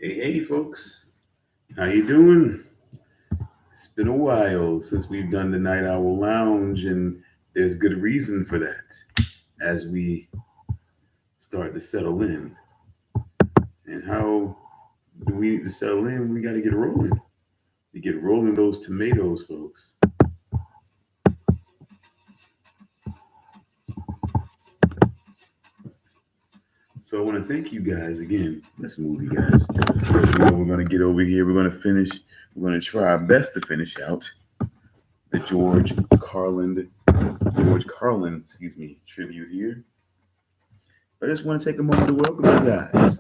Hey, folks, how you doing? It's been a while since we've done the Night Owl Lounge, and there's good reason for that as we start to settle in. And how do we need to settle in? We got to get rolling. You get rolling those tomatoes, folks. So I want to thank you guys again. Let's move, you guys. We're going to get over here. We're going to finish. We're going to try our best to finish out the George Carlin, tribute here. But I just want to take a moment to welcome you guys.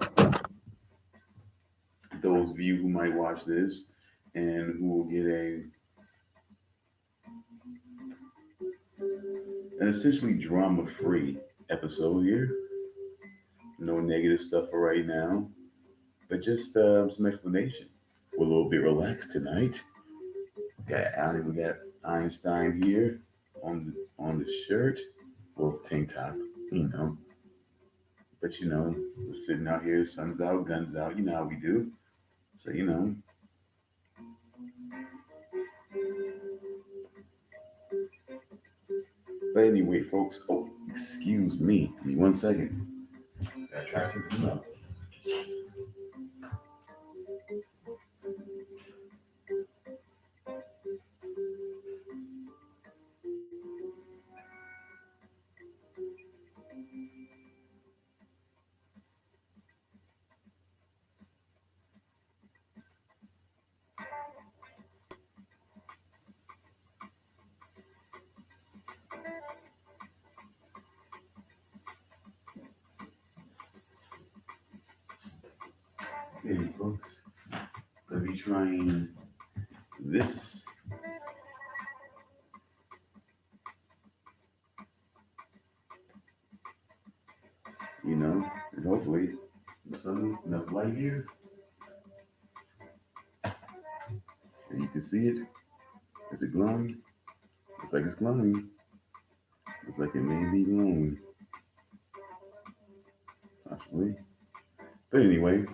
Those of you who might watch this and who will get an essentially drama-free episode here. No negative stuff for right now, but just some explanation. We're a little bit relaxed tonight. We got Einstein here on the shirt, well, tank top, you know. But we're sitting out here, sun's out, guns out. You know how we do. So But anyway, folks. Oh, excuse me. Give me 1 second. Gotta try something out. Hey, folks. Gonna be trying this. And hopefully some enough light here. And you can see it. Is it glowing? Looks like it's glowing. Looks like it may be glowing, possibly. But anyway,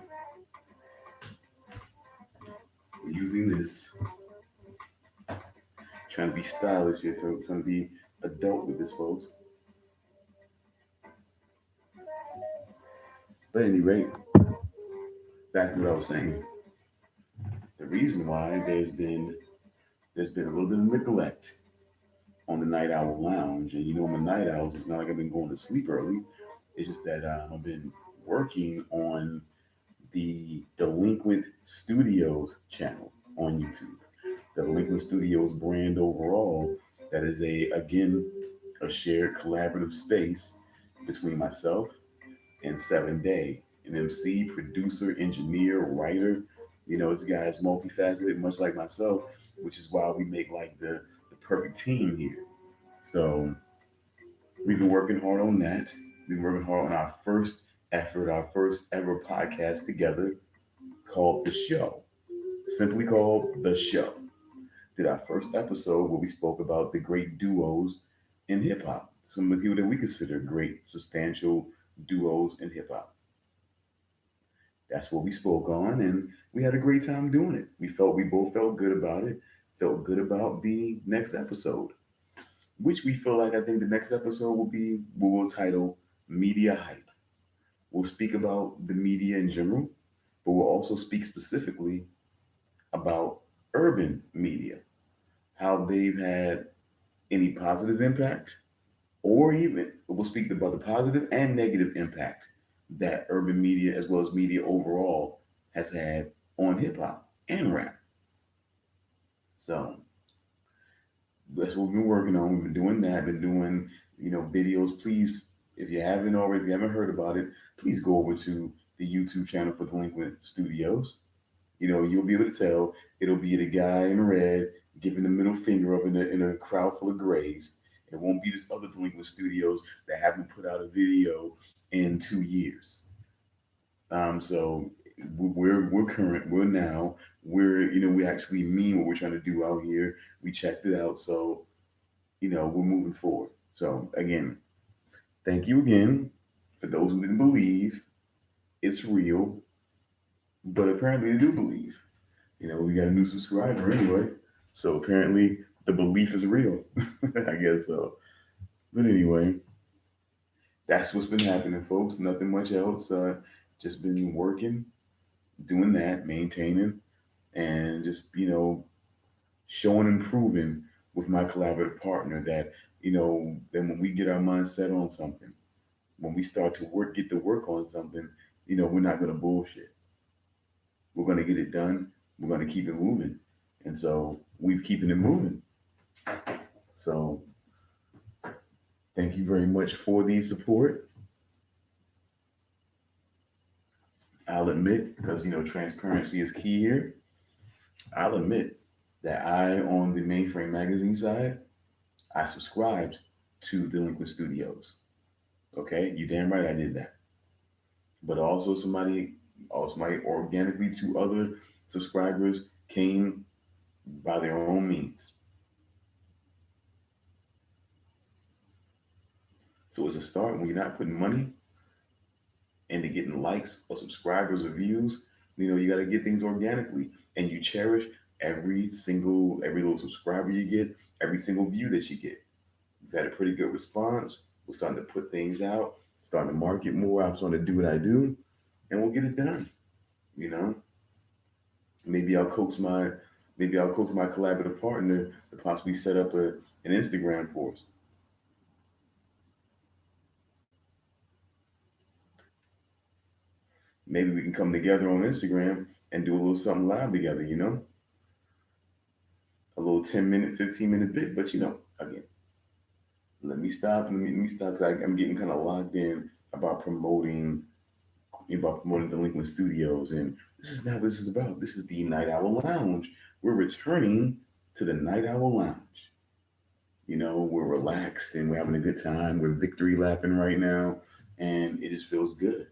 we're using this. Trying to be stylish here, so trying to be adult with this, folks. But at any rate, back to what I was saying. The reason why there's been a little bit of neglect on the Night Owl Lounge, and I'm a night owl. So it's not like I've been going to sleep early. It's just that I've been working on the Delinquent Studios channel on YouTube. The Delinquent Studios brand overall, that is a shared collaborative space between myself and 7 Day, an MC, producer, engineer, writer. This guy is multifaceted, much like myself, which is why we make like the perfect team here. So we've been working hard on that. We've been working hard on our first effort, our first ever podcast together called The Show. Simply called The Show. Did our first episode where we spoke about the great duos in hip hop. Some of the people that we consider great, substantial duos in hip hop. That's what we spoke on, and we had a great time doing it. We both felt good about it, felt good about the next episode, which we feel like I think the next episode will be what we'll title Media Hype. We'll speak about the media in general, but we'll also speak specifically about urban media, how they've had any positive impact, or even we'll speak about the positive and negative impact that urban media, as well as media overall, has had on hip hop and rap. So that's what we've been working on. We've been doing that, been doing, videos. Please, if you haven't already, if you haven't heard about it, please go over to the YouTube channel for Delinquent Studios. You'll be able to tell. It'll be the guy in red giving the middle finger up in a crowd full of grays. It won't be this other Delinquent Studios that haven't put out a video in 2 years. So we're current. We're now. We actually mean what we're trying to do out here. We checked it out. So we're moving forward. So again, thank you again for those who didn't believe. It's real, but apparently they do believe. We got a new subscriber anyway. So apparently the belief is real. I guess so. But anyway, that's what's been happening, folks. Nothing much else. Just been working, doing that, maintaining, and just showing and proving with my collaborative partner that then when we get our mind set on something, when we start to get to work on something, we're not going to bullshit. We're going to get it done. We're going to keep it moving, and so we've keeping it moving. So thank you very much for the support. I'll admit, because transparency is key here. I'll admit that on the Mainframe Magazine side, I subscribed to Delinquent Studios. Okay, you damn right I did that. But also somebody organically, two other subscribers came by their own means. So it's a start when you're not putting money into getting likes or subscribers or views. You got to get things organically, and you cherish every little subscriber you get, every single view that you get. You've had a pretty good response. We're starting to put things out, starting to market more. I'm starting to do what I do, and we'll get it done. Maybe I'll coax my collaborative partner to possibly set up an Instagram for us. Maybe we can come together on Instagram and do a little something live together, a little 10-minute, 15-minute bit. But again, let me stop. Let me stop. I'm getting kind of locked in about promoting Delinquent Studios, and this is not what this is about. This is the Night Owl Lounge. We're returning to the Night Owl Lounge. We're relaxed and we're having a good time. We're victory lapping right now, and it just feels good.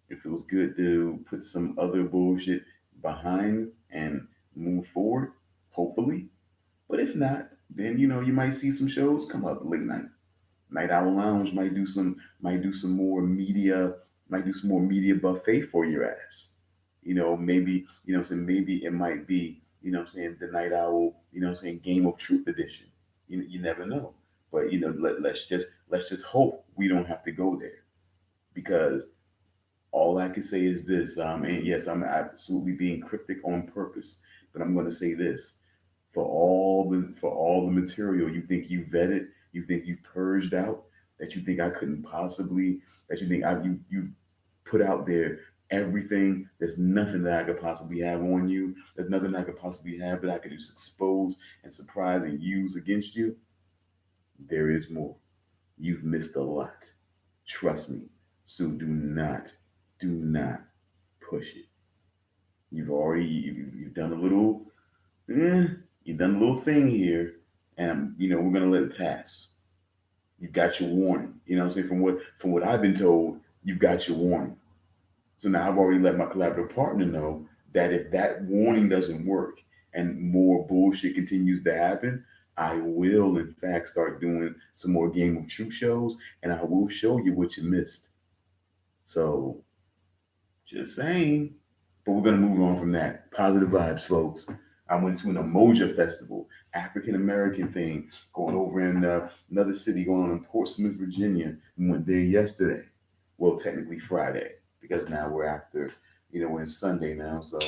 It feels good to put some other bullshit behind and move forward, hopefully. But if not, then you might see some shows come up late night. Night Owl Lounge might do some more media, might do some more media buffet for your ass. Maybe, maybe it might be, the Night Owl, Game of Truth edition. You never know. But let's just hope we don't have to go there, because all I can say is this, and yes, I'm absolutely being cryptic on purpose, but I'm going to say this: for all the material you think you vetted, you think you purged out, that you think I couldn't possibly, that you think you put out there everything. There's nothing that I could possibly have on you. There's nothing I could possibly have that I could just expose and surprise and use against you. There is more. You've missed a lot. Trust me. So do not push it. You've done a little, you've done a little thing here, and we're gonna let it pass. You've got your warning. You know what I'm saying? From what I've been told, you've got your warning. So now I've already let my collaborative partner know that if that warning doesn't work and more bullshit continues to happen, I will in fact start doing some more Game of Truth shows, and I will show you what you missed. So just saying. But we're gonna move on from that. Positive vibes, folks. I went to an Emoja Festival, African American thing, going over in another city, going on in Portsmouth, Virginia. We went there yesterday. Well, technically Friday, because now we're after, we're in Sunday now. So,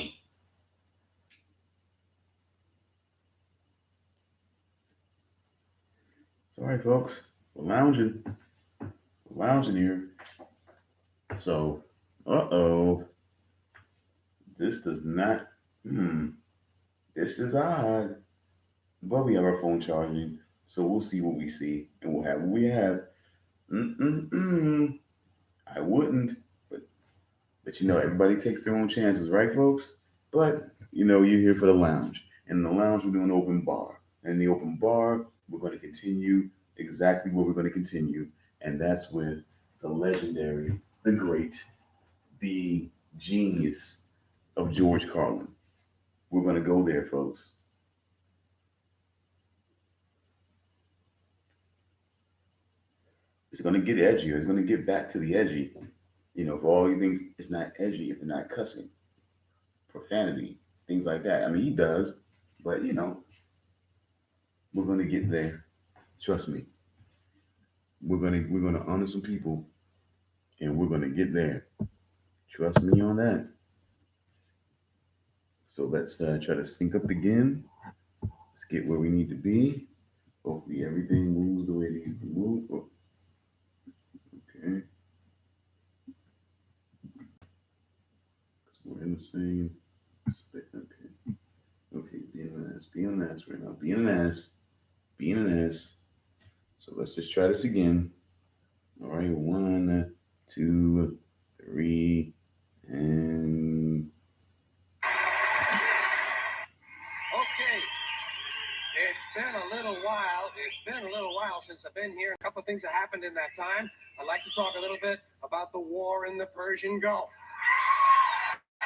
all right, folks, we're lounging here. So, this does not. This is odd. But we have our phone charging, so we'll see what we see, and we'll have what we have. Mm-mm-mm. I wouldn't, but everybody takes their own chances, right, folks? But you're here for the lounge. And in the lounge, we're doing an open bar. And in the open bar, we're going to continue exactly what we're going to continue, and that's with the legendary, the great, the genius of George Carlin. We're going to go there, folks. It's going to get edgier. It's going to get back to the edgy. For all you things, it's not edgy if they're not cussing, profanity, things like that. I mean, he does, but we're going to get there. Trust me. We're gonna honor some people, and we're going to get there. Trust me on that. So let's try to sync up again. Let's get where we need to be. Hopefully everything moves the way it needs to move. Oh, okay. We're in the same space. Okay. Okay, being an ass right now. Being an ass. So let's just try this again. All right, 1, 2, 3, and okay. It's been a little while since I've been here. A couple of things have happened in that time. I'd like to talk a little bit about the war in the Persian Gulf.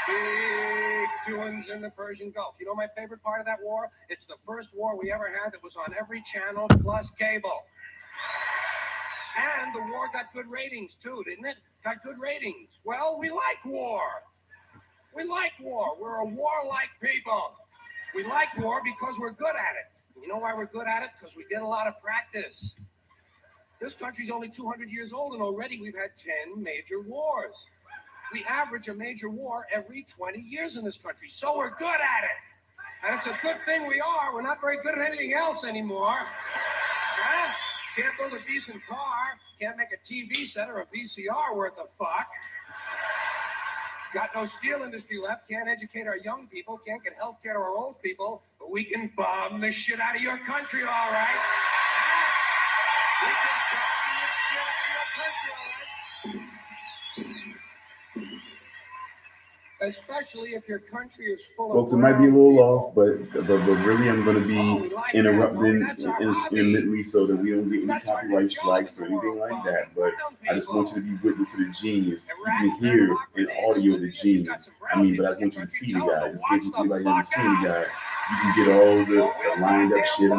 Big doings in the Persian Gulf. You know my favorite part of that war? It's the first war we ever had that was on every channel plus cable. And the war got good ratings too, didn't it? Got good ratings. Well, we like war. We like war. We're a warlike people. We like war because we're good at it. You know why we're good at it? Because we did a lot of practice. This country's only 200 years old, and already we've had 10 major wars. We average a major war every 20 years in this country, so we're good at it. And it's a good thing we are. We're not very good at anything else anymore. Huh? Can't build a decent car. Can't make a TV set or a VCR worth of fuck. Got no steel industry left. Can't educate our young people. Can't get health care to our old people. But we can bomb the shit out of your country, all right? Huh? We can bomb the shit out of your country, all right? Especially if your country is full of. Folks, it might be a little off, but really, I'm going to be interrupting intermittently so that we don't get any copyright strikes or anything like that. But I just want you to be witness to the genius. You can hear in audio the genius. But I want you to see the guy. Just in case anybody hasn't seen the guy, you can get all the lined up shit.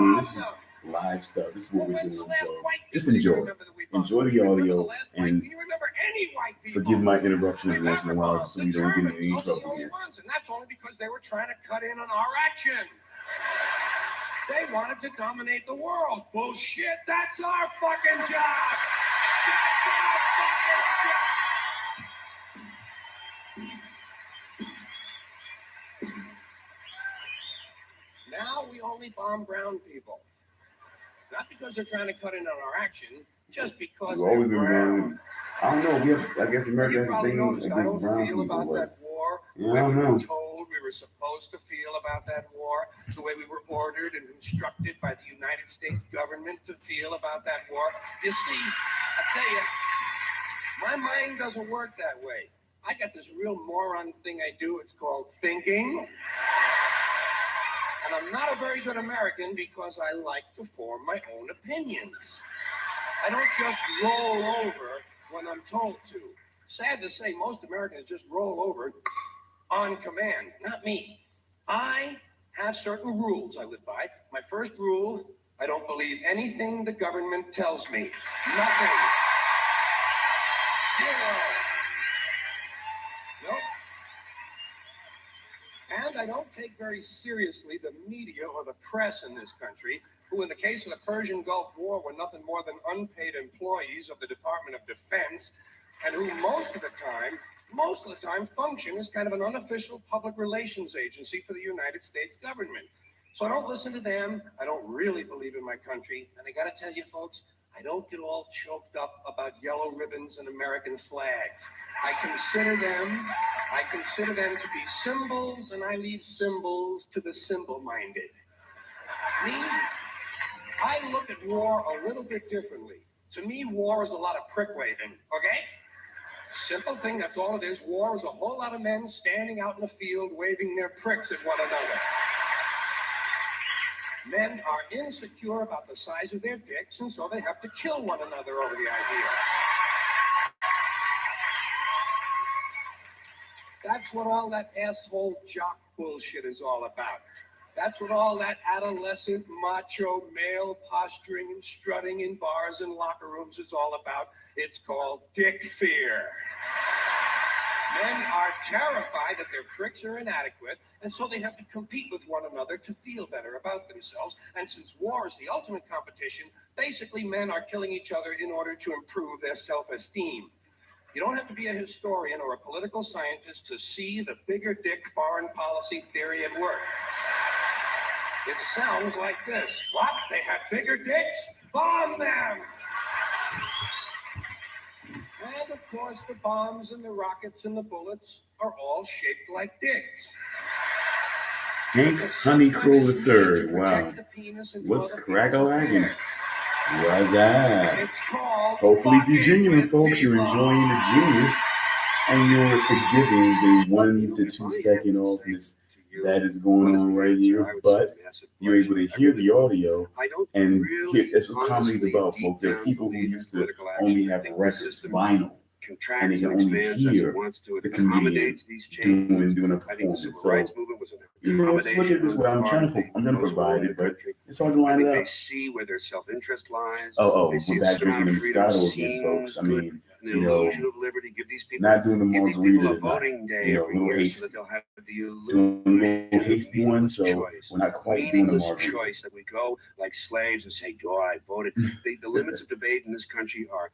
live stuff. This is what we're when's the doing. last So white just people you enjoy. remember that we bombed? Enjoy the Can you remember audio the last white- and Can you remember any white people? forgive my interruptions We once in a never while bombed so the we don't get in Germans. any Those are the trouble only here. ones, and that's only because they were trying to cut in on our action. They wanted to dominate the world. Bullshit. That's our fucking job. That's our fucking job. Now we only bomb brown people. Not because they're trying to cut in on our action, just because We've they're always been brown. brown. I don't know. We have, I guess America You has a probably thing noticed I against don't brown feel people. about But that war the Yeah, I way don't we know. were told we were supposed to feel about that war, the way we were ordered and instructed by the United States government to feel about that war. You see, I tell you, my mind doesn't work that way. I got this real moron thing I do. It's called thinking. And I'm not a very good American because I like to form my own opinions. I don't just roll over when I'm told to. Sad to say, most Americans just roll over on command, not me. I have certain rules I live by. My first rule, I don't believe anything the government tells me. Nothing. Zero. Nope. And I don't take very seriously the media or the press in this country, who in the case of the Persian Gulf War were nothing more than unpaid employees of the Department of Defense, and who most of the time function as kind of an unofficial public relations agency for the United States government. So I don't listen to them. I don't really believe in my country. And I got to tell you, folks, I don't get all choked up about yellow ribbons and American flags. I consider them to be symbols, and I leave symbols to the symbol-minded. Me, I look at war a little bit differently. To me, war is a lot of prick waving, okay? Simple thing, that's all it is. War is a whole lot of men standing out in the field waving their pricks at one another. Men are insecure about the size of their dicks, and so they have to kill one another over the idea. That's what all that asshole jock bullshit is all about. That's what all that adolescent macho male posturing and strutting in bars and locker rooms is all about. It's called dick fear. Men are terrified that their pricks are inadequate, and so they have to compete with one another to feel better about themselves. And since war is the ultimate competition, basically men are killing each other in order to improve their self-esteem. You don't have to be a historian or a political scientist to see the bigger dick foreign policy theory at work. It sounds like this. What? They have bigger dicks? Bomb them! And of course, the bombs and the rockets and the bullets are all shaped like dicks. Hank Honeycrow III. Wow. What's crack-a-lagging? What's that? Hopefully, if you're genuine, folks, you're enjoying the genius and you're forgiving the 1 to 2 second offness that is going on right here. But you're able to hear the audio and hear. That's what comedy is about, folks. There are people who used to only have records, vinyl, and they can only hear the comedian doing a performance. So, you know, just look at it this way. I'm going to provide it, but it's hard to line it up. They see where their self-interest lies. We're back drinking the Moscato again, folks. I mean, you know, not doing the margarita tonight. You know, a little hasty. Doing a little hasty one, so we're not quite doing the margarita. Choice that we go like slaves and say, "Oh, I voted." The limits of debate in this country are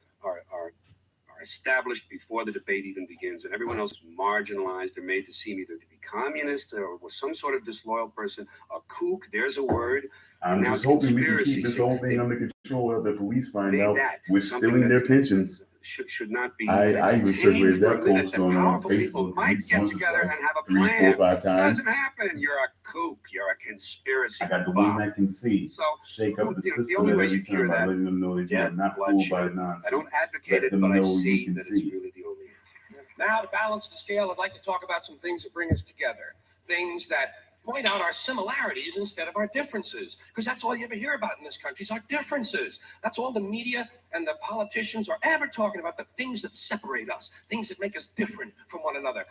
established before the debate even begins, and everyone else is marginalized. They're made to seem either to be communist or some sort of disloyal person, a kook. There's a word. I'm just hoping we can keep this whole thing under control. The police find out we're stealing their pensions. Should not be. I even circulated that post on Facebook. Might get together and have a 3, plan. 4, 5 times. Doesn't happen. You're a kook. You're a conspiracy. I got the one that can see. So shake up the system only way every you cure time by that, letting them know that you're not fooled by the nonsense. I don't advocate it, them but I know see you can that it's see. really the only answer. Now, to balance the scale, I'd like to talk about some things that bring us together. Things that point out our similarities instead of our differences. Because that's all you ever hear about in this country is our differences. That's all the media and the politicians are ever talking about, the things that separate us, things that make us different from one another.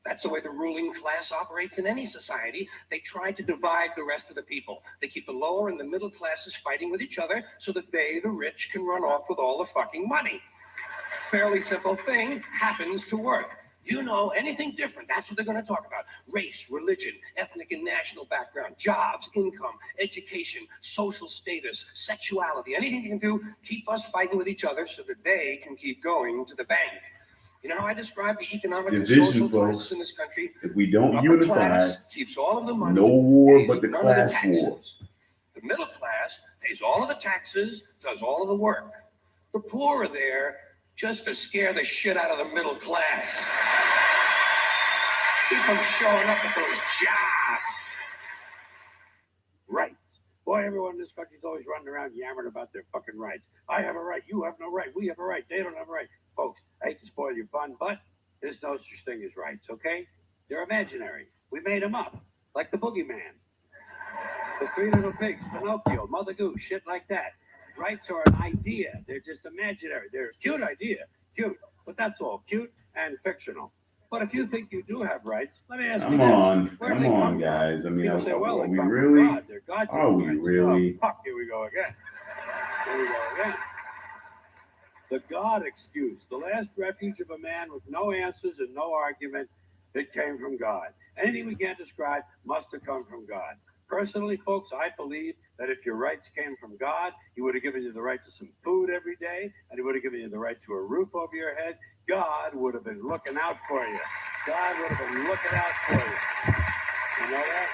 That's the way the ruling class operates in any society. They try to divide the rest of the people. They keep the lower and the middle classes fighting with each other so that they, the rich, can run off with all the fucking money. Fairly simple thing, happens to work. You know, anything different, that's what they're going to talk about. Race, religion, ethnic and national background, jobs, income, education, social status, sexuality, anything you can do, keep us fighting with each other so that they can keep going to the bank. You know how I describe the economic and social classes in this country? If we don't unify, keeps all of the money, no war but the class wars. The middle class pays all of the taxes, does all of the work. The poor are there just to scare the shit out of the middle class. Keep them showing up at those jobs. Rights. Boy, everyone in this country is always running around yammering about their fucking rights. I have a right, you have no right, we have a right, they don't have a right. Folks, I hate to spoil your fun, but there's no such thing as rights, okay? They're imaginary. We made them up, like the boogeyman, the Three Little Pigs, Pinocchio, Mother Goose, shit like that. Rights are an idea. They're just imaginary. They're a cute idea, cute, but that's all, cute and fictional. But if you think you do have rights, let me ask you. Come on, guys. I mean, are we really? Are we really? Oh, fuck, here we go again. The God excuse, the last refuge of a man with no answers and no argument, it came from God. Anything we can't describe must have come from God. Personally, folks, I believe that if your rights came from God, He would have given you the right to some food every day, and He would have given you the right to a roof over your head. God would have been looking out for you. God would have been looking out for you. You know that?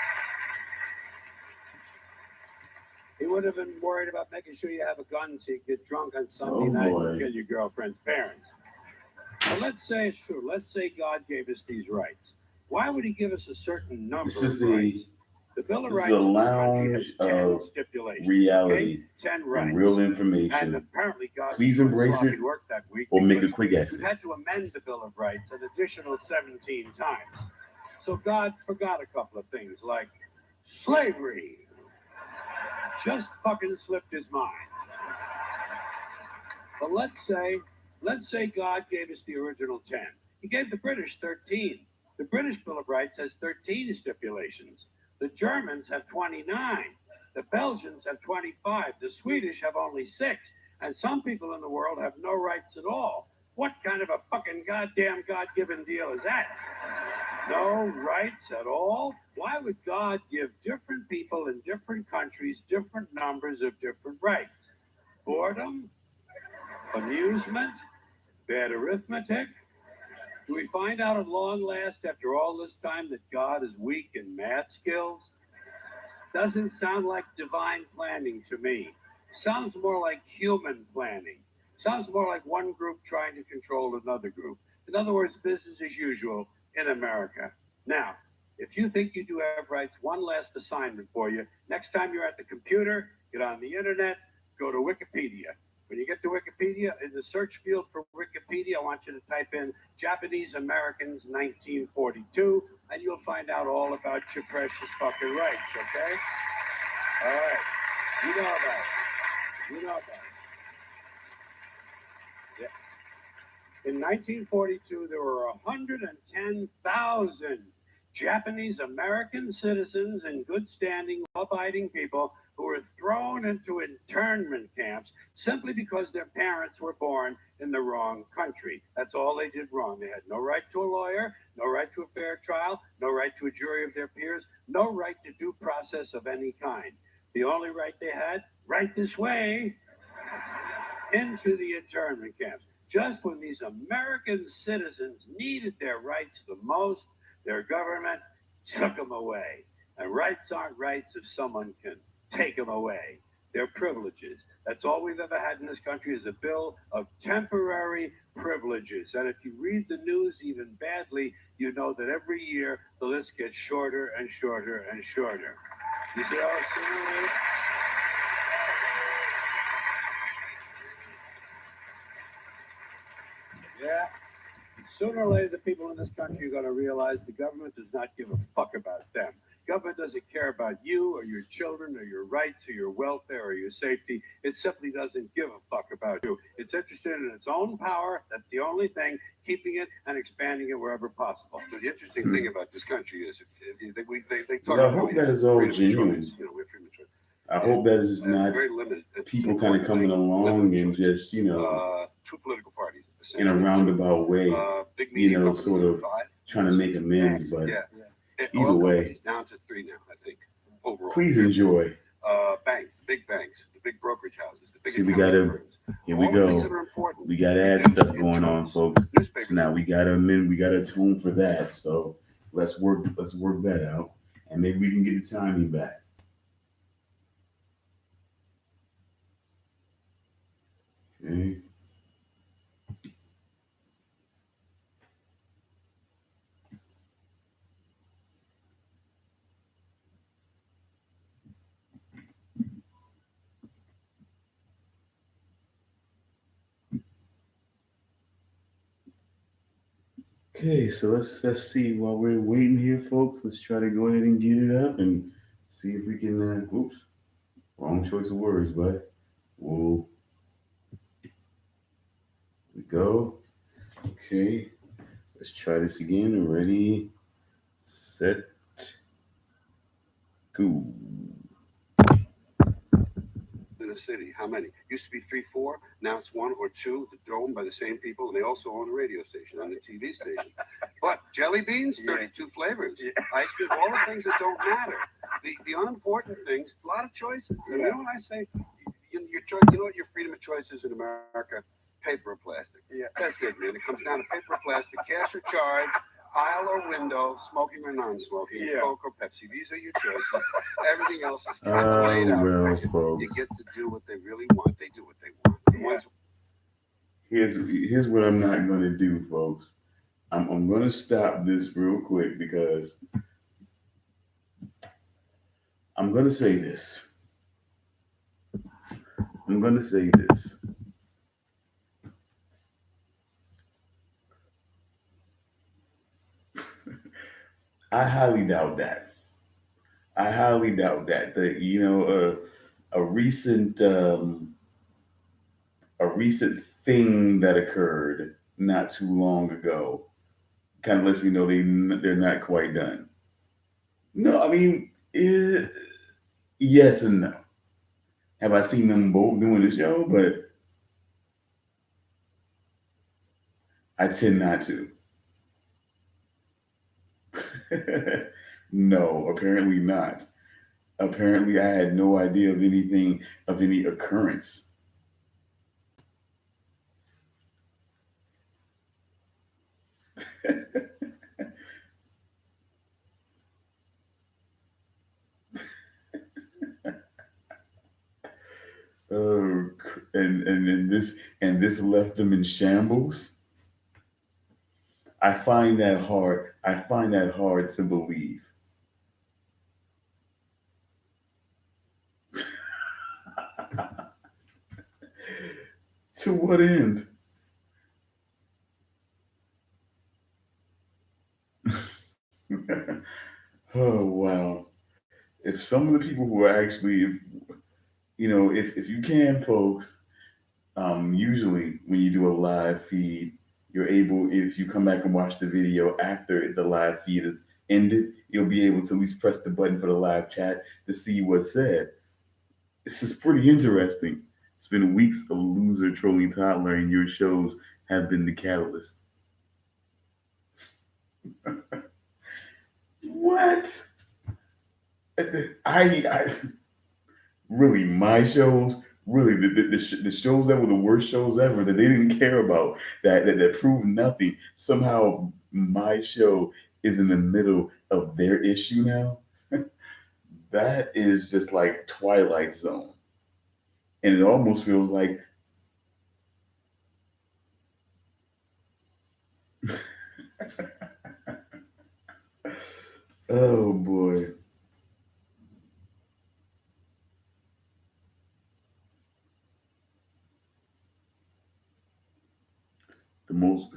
He would have been worried about making sure you have a gun so you get drunk on Sunday night and kill your girlfriend's parents. But let's say it's true. Let's say God gave us these rights. Why would He give us a certain number of rights? The Bill of Rights is a lounge of reality, 10 rights. And real information. And apparently God please embrace it that week or make a quick exit. You had to amend the Bill of Rights an additional 17 times. So God forgot a couple of things like slavery. Just fucking slipped His mind. But let's say God gave us the original 10. He gave the British 13. The British Bill of Rights has 13 stipulations. The Germans have 29. The Belgians have 25. The Swedish have only 6. And some people in the world have no rights at all. What kind of a fucking goddamn God-given deal is that? No rights at all? Why would God give different people in different countries different numbers of different rights? Boredom? Amusement? Bad arithmetic? Do we find out at long last, after all this time, that God is weak in math skills? Doesn't sound like divine planning to me. Sounds more like human planning. Sounds more like one group trying to control another group. In other words, business as usual in America. Now, if you think you do have rights, one last assignment for you. Next time you're at the computer, get on the internet, go to Wikipedia. When you get to Wikipedia, in the search field for Wikipedia, I want you to type in Japanese Americans 1942, and you'll find out all about your precious fucking rights, okay? All right. You know about it. You know about it. Yeah. In 1942, there were 110,000 Japanese American citizens in good standing, law-abiding people who were thrown into internment camps simply because their parents were born in the wrong country. That's all they did wrong. They had no right to a lawyer, no right to a fair trial, no right to a jury of their peers, no right to due process of any kind. The only right they had, right this way, into the internment camps. Just when these American citizens needed their rights the most, their government took them away. And rights aren't rights if someone can take them away. They're privileges. That's all we've ever had in this country is a bill of temporary privileges. And if you read the news even badly, you know that every year the list gets shorter and shorter and shorter. You see how similar it is? Yeah. Sooner or later, the people in this country are going to realize the government does not give a fuck about them. Government doesn't care about you or your children or your rights or your welfare or your safety. It simply doesn't give a fuck about you. It's interested in its own power. That's the only thing keeping it and expanding it wherever possible. So the interesting thing about this country is they talk Well, I about hope that is all freedom of genuine. choice. We're freedom of choice. I hope that is just And it's not very limited. It's people an kind of important coming thing. along Limited and choice. just, you know, Two political parties. in a essentially. roundabout way, Big you media know, companies sort of five. trying to make amends. But Yeah. either Oil way, companies down to three now, I think, overall. please enjoy. Banks, the big brokerage houses, the big See, we accounting gotta- firms. Here we All the things that go. are important. We got ad Redemption stuff and going on, choice. folks. Newspapers. So now we gotta tune for that. So let's work that out, and maybe we can get the timing back. Okay. Okay, so let's see while we're waiting here, folks. Let's try to go ahead and get it up and see if we can. Oops, wrong choice of words, but we'll we go. Okay, let's try this again. Ready, set, go. In the city, how many? Used to be 3, 4. Now it's 1 or 2 that are owned by the same people, and they also own a radio station and a TV station. But jelly beans, 32 flavors. Ice cream, all the things that don't matter. The unimportant things, a lot of choices. And you know what I say? Your choice. You know what your freedom of choice is in America? Paper or plastic. Yeah. That's it, man. It comes down to paper or plastic, cash or charge, aisle or window, smoking or non-smoking, Yeah. Coke or Pepsi. These are your choices. Everything else is kind Oh of laid out. well, for you. folks. You get to do what they really want. They do what they want. The ones- Here's what I'm not gonna do, folks. I'm gonna stop this real quick because I'm gonna say this. I'm gonna say this. I highly doubt that. I highly doubt that. That you know, a recent a recent thing that occurred not too long ago kind of lets me know they're not quite done. No, I mean, yes and no. Have I seen them both doing the show? But I tend not to. No, apparently not. Apparently, I had no idea of anything of any occurrence. Oh, and this left them in shambles. I find that hard. I find that hard to believe. To what end? Oh wow! If some of the people who are actually, if you can, folks, usually when you do a live feed, you're able, if you come back and watch the video after the live feed is ended, you'll be able to at least press the button for the live chat to see what's said. This is pretty interesting. It's been weeks of loser trolling toddler, and your shows have been the catalyst. What? I really, my shows, really the shows that were the worst shows ever that they didn't care about, that proved nothing. Somehow my show is in the middle of their issue now. That is just like Twilight Zone, and it almost feels like oh boy. The most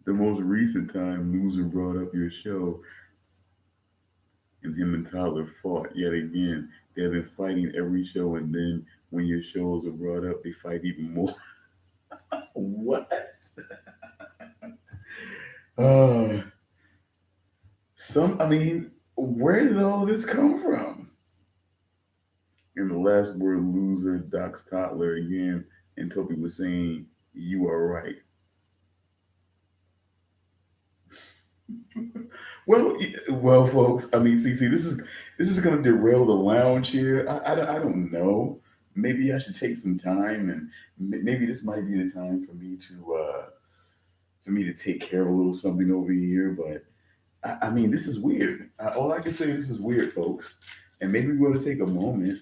the most recent time Loser brought up your show and him and Tyler fought yet again. They've been fighting every show, and then when your shows are brought up, they fight even more. What? Uh, where did all this come from? In the last word, loser, Doc Stotler again, and Toby was saying, "You are right." Well, folks. See, this is going to derail the lounge here. I don't know. Maybe I should take some time, and maybe this might be the time for me to take care of a little something over here. But this is weird. All I can say, this is weird, folks. And maybe we want to take a moment,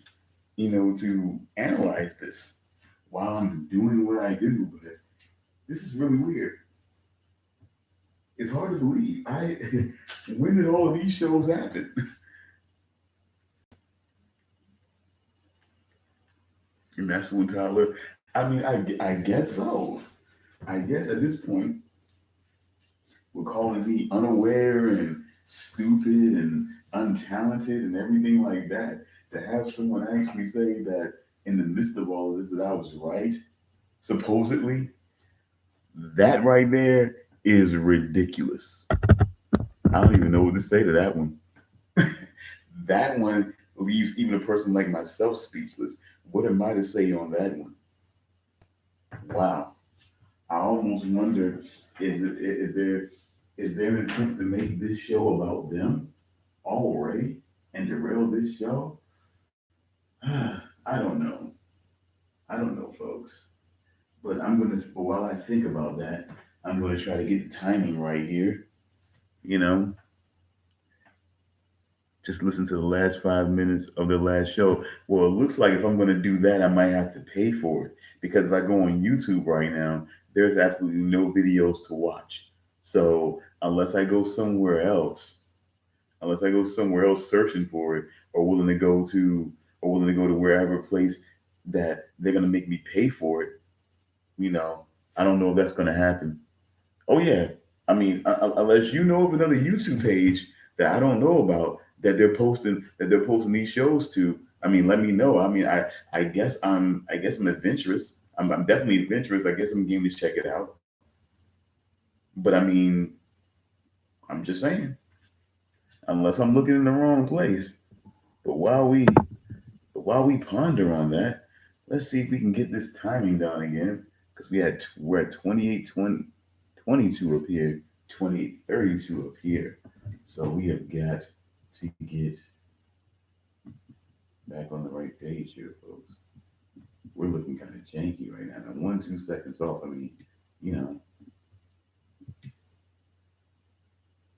to analyze this while I'm doing what I do. But this is really weird. It's hard to believe. When did all of these shows happen? And that's when Tyler. I guess so. I guess at this point, we're calling me unaware and stupid and untalented and everything like that. To have someone actually say that in the midst of all of this that I was right, supposedly, that right there is ridiculous. I don't even know what to say to that one. That one leaves even a person like myself speechless. What am I to say on that one? Wow. I almost wonder, is there an attempt to make this show about them already and derail this show? I don't know. I don't know, folks. But while I think about that, I'm gonna try to get the timing right here. Just listen to the last 5 minutes of the last show. Well, it looks like if I'm gonna do that, I might have to pay for it because if I go on YouTube right now, there's absolutely no videos to watch. So unless I go somewhere else searching for it, or willing to go to wherever place that they're gonna make me pay for it, I don't know if that's gonna happen. Oh yeah, unless you know of another YouTube page that I don't know about that they're posting these shows to. Let me know. I guess I'm adventurous. I'm definitely adventurous. I guess I'm game to check it out. But I'm just saying, unless I'm looking in the wrong place. But while we ponder on that, let's see if we can get this timing down again because we're at 28:22 up here, 28:32 up here. So we have got to get back on the right page here, folks. We're looking kind of janky right now. I'm 1-2 seconds off.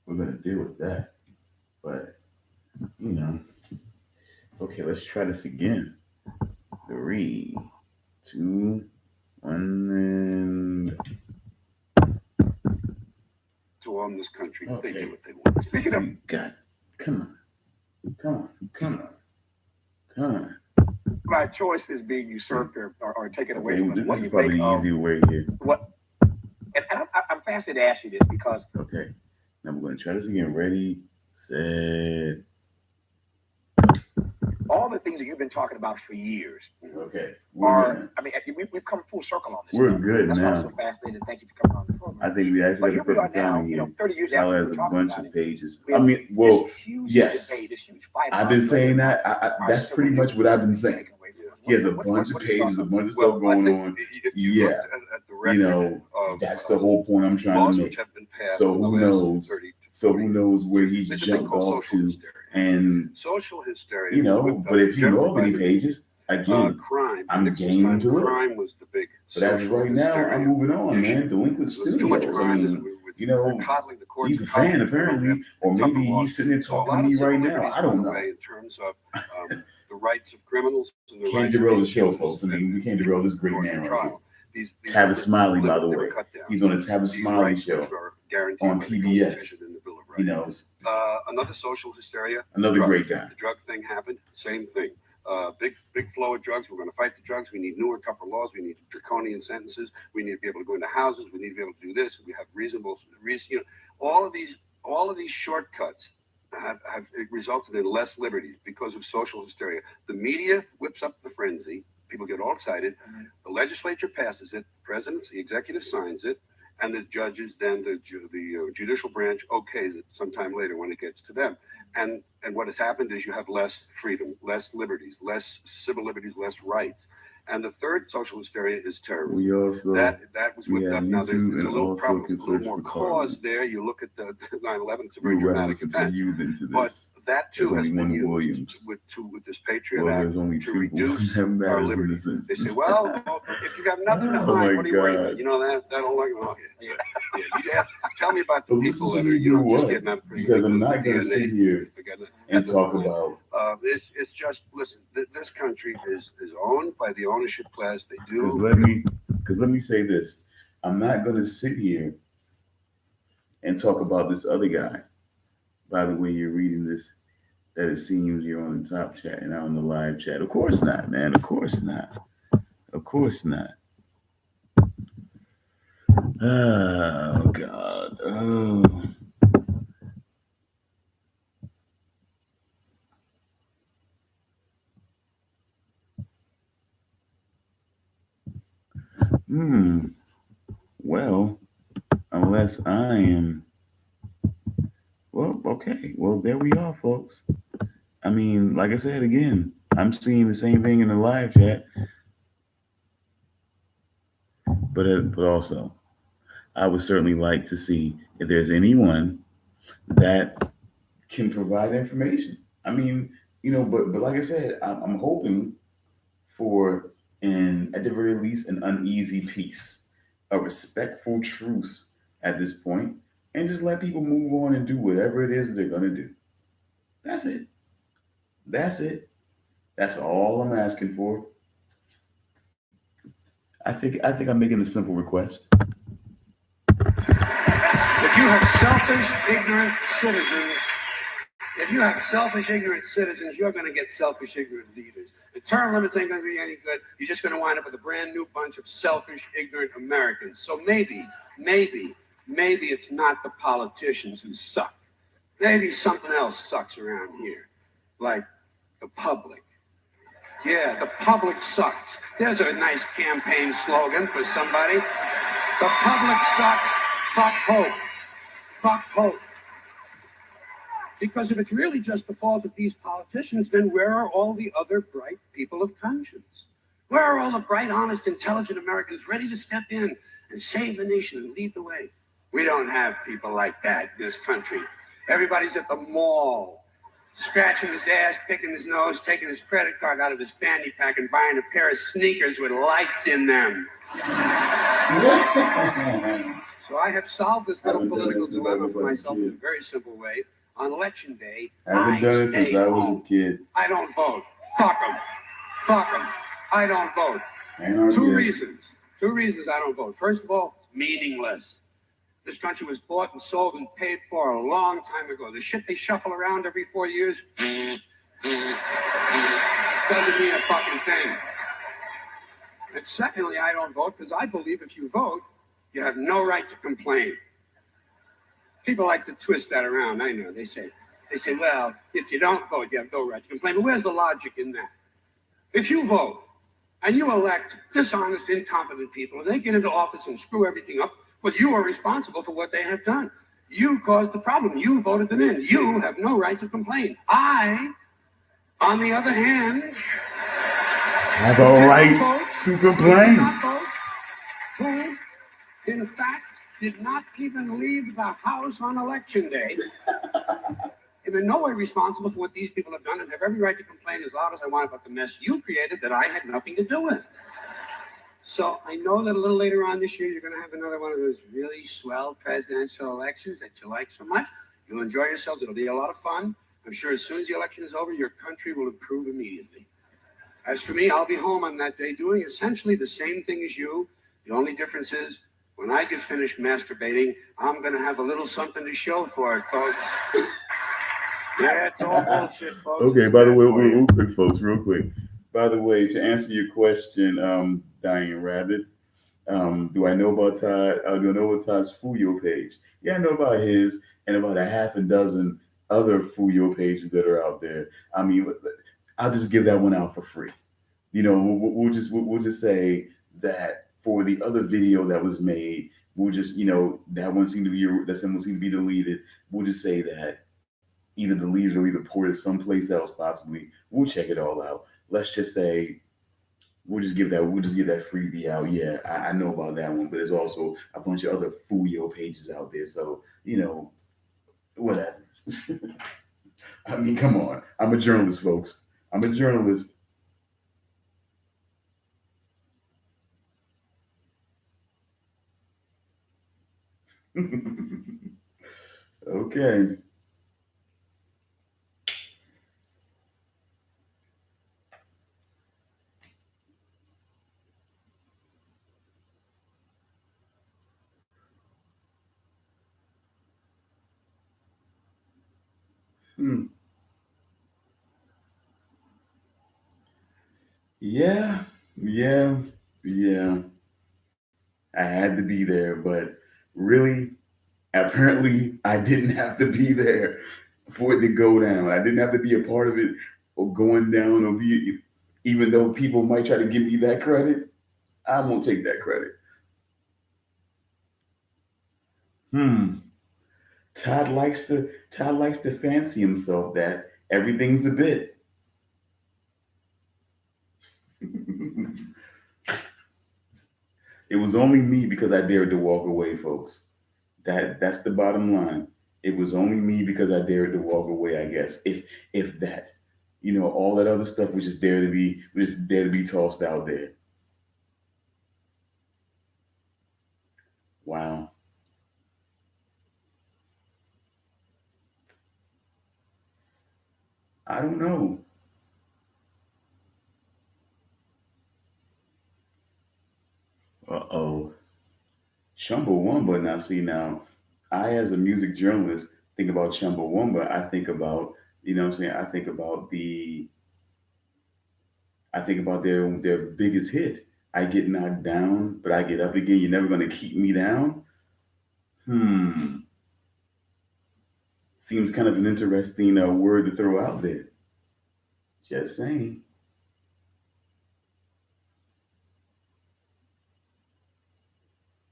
We're gonna deal with that. But okay, let's try this again. 3, 2, 1, and to own this country. Okay. They do what they want. Speaking of God, come on. my choice is being usurped or taken away Okay, from us, what this do is you probably think the of easier way here. what? And I'm fascinated to ask you this because Okay, now we're going to try this again. Ready, set. all the things that you've been talking about for years Okay, we've come full circle on this. we're stuff. good That's why I'm now. so fascinated. Thank you for coming on the program. I think we But actually here have we the are perfect now, timing here. 30 years Tyler after has we're a talking bunch about of it. pages. We have Well, this huge yes. debate, this huge fight I've about been saying whether that. our That's civil pretty much what I've been liberties saying. taken away from us. He has a What- bunch of what are your pages, a thoughts bunch of Well, stuff going on. if you Yeah. looked at the record of That's the whole point I'm trying laws to which make. have been passed So in the who last knows? 30 to So 40 who knows where he's There's a thing jumped called off social to? hysteria. And Social hysteria. but if you know of any pages, again, crime. I'm Nixon's game time, to look. crime was the big. But as of social right now, hysteria I'm moving on, issue. man. Delinquent There was too much Studios. crime. We're coddling the courts. He's a fan apparently, or tougher maybe laws. he's sitting there So a talking lot to of me civil right now. liberties I don't went know. away in terms of the rights of criminals and the Can't rights of derail the show, accused folks. and We can't derail this great going to man right trial. here. These Tavis Smiley, by the they were way. cut down. He's on the Tavis These Smiley rights show which are guaranteed on by the PBS. Constitution and the Bill of Rights. Another social hysteria. Another drugs. great guy. The drug thing happened. Same thing. Big flow of drugs. We're going to fight the drugs. We need newer, tougher laws. We need draconian sentences. We need to be able to go into houses. We need to be able to do this. We have reasonable. All of these shortcuts have resulted in less liberties because of social hysteria. The media whips up the frenzy. people get all excited. The legislature passes it, the executive signs it, and the judges, then the judicial branch okays it sometime later when it gets to them. And what has happened is you have less freedom, less liberties, less civil liberties, less rights. And the third social hysteria is terrorism. We also that was with now there's a little also problem, a little more cause cause there. You look at the 9/11; it's a very dramatic event. But that too has been used with this Patriot Act to reduce our liberty. They say, well, if you have nothing to hide, what are you worried about? You know that don't like you have tell me about the people that are just getting out of prison. Because I'm not going to sit here and talk about. It's just listen. This country is owned by the ownership class. They do. Because let me say this. I'm not going to sit here and talk about this other guy. By the way, you're reading this. That it seems you're on the top chat and not on the live chat. Of course not, man. Of course not. Of course not. Oh God. Oh. Well, unless I am. Well, okay. Well, there we are, folks. I mean, like I said again, I'm seeing the same thing in the live chat. But also, I would certainly like to see if there's anyone that can provide information. I mean, but like I said, I'm hoping for at the very least, an uneasy peace, a respectful truce at this point, and just let people move on and do whatever it is they're gonna do. That's it. That's it. That's all I'm asking for. I think I'm making a simple request. If you have selfish, ignorant citizens, you're going to get selfish, ignorant leaders. The term limits ain't going to be any good. You're just going to wind up with a brand new bunch of selfish, ignorant Americans. So maybe it's not the politicians who suck. Maybe something else sucks around here, like the public. Yeah, the public sucks. There's a nice campaign slogan for somebody. The public sucks. Fuck hope. Fuck hope. Because if it's really just the fault of these politicians, then where are all the other bright people of conscience? Where are all the bright, honest, intelligent Americans ready to step in and save the nation and lead the way? We don't have people like that in this country. Everybody's at the mall, scratching his ass, picking his nose, taking his credit card out of his fanny pack and buying a pair of sneakers with lights in them. So I have solved this little political dilemma for myself in a very simple way. On election day, I haven't done it since I was a kid. I don't vote. Fuck them. Fuck them. I don't vote. Two reasons I don't vote. First of all, it's meaningless. This country was bought and sold and paid for a long time ago. The shit they shuffle around every 4 years doesn't mean a fucking thing. And secondly, I don't vote because I believe if you vote, you have no right to complain. People like to twist that around. I know. They say, well, if you don't vote, you have no right to complain. But where's the logic in that? If you vote and you elect dishonest, incompetent people, and they get into office and screw everything up, well, you are responsible for what they have done. You caused the problem. You voted them in. You have no right to complain. I, on the other hand, have a right to complain. Who, in fact, did not even leave the house on election day. I'm in no way responsible for what these people have done and have every right to complain as loud as I want about the mess you created that I had nothing to do with. So I know that a little later on this year, you're going to have another one of those really swell presidential elections that you like so much. You'll enjoy yourselves. It'll be a lot of fun. I'm sure as soon as the election is over, your country will improve immediately. As for me, I'll be home on that day doing essentially the same thing as you. The only difference is when I get finished masturbating, I'm going to have a little something to show for it, folks. Yeah, it's all bullshit, folks. Okay, by the way, real quick, folks, real quick. By the way, to answer your question, Diane Rabbit, do I know about Todd? Do I know about Todd's Fuyo page? Yeah, I know about his and about a half a dozen other Fuyo pages that are out there. I mean, I'll just give that one out for free. we'll just say that for the other video that was made, we'll just that one seemed to be deleted. We'll just say that either deleted or either ported someplace else possibly. We'll check it all out. Let's just say we'll just give that freebie out. Yeah, I know about that one, but there's also a bunch of other Fuyo pages out there. So whatever. I mean, come on. I'm a journalist, folks. I'm a journalist. Okay. Hmm. Yeah, yeah, yeah. I had to be there, but really, apparently, I didn't have to be there for it to go down. I didn't have to be a part of it or going down or be, even though people might try to give me that credit, I won't take that credit. Hmm. Todd likes to fancy himself that everything's a bit. It was only me because I dared to walk away, folks. That's the bottom line. It was only me because I dared to walk away, I guess. If that. All that other stuff was just dare to be tossed out there. Wow. I don't know. Uh-oh. Chumbawamba. Now see now, I as a music journalist think about Chumbawamba. I think about, what I'm saying, I think about their biggest hit. I get knocked down, but I get up again. You're never gonna keep me down. Hmm. Seems kind of an interesting word to throw out there. Just saying.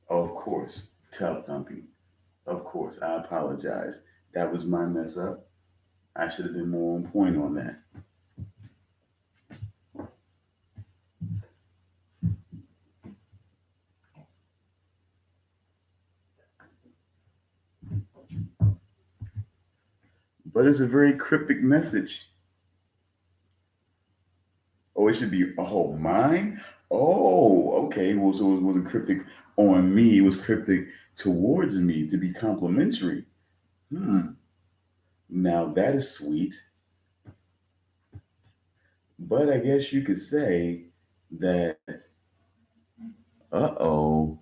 Of course, tub thumping. Of course, I apologize. That was my mess up. I should have been more on point on that. But it's a very cryptic message. Oh, it should be, oh, mine? Oh, okay. Well, so it wasn't cryptic on me, it was cryptic towards me to be complimentary. Hmm. Now that is sweet, but I guess you could say that, uh-oh,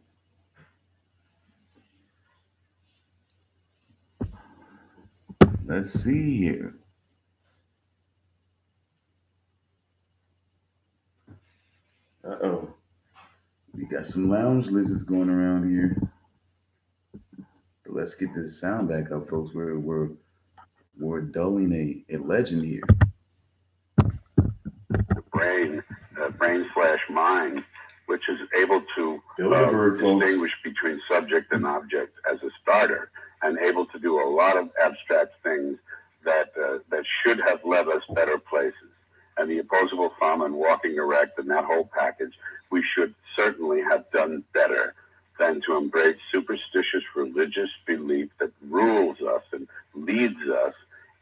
let's see here. Uh-oh. We got some lounge lizards going around here. But let's get this sound back up, folks. We're dulling a legend here. The brain slash mind, which is able to Bilderberg, folks. distinguish between subject and object as a starter, and able to do a lot of abstract things that should have led us better places. And the opposable thumb and walking erect and that whole package, we should certainly have done better than to embrace superstitious religious belief that rules us and leads us,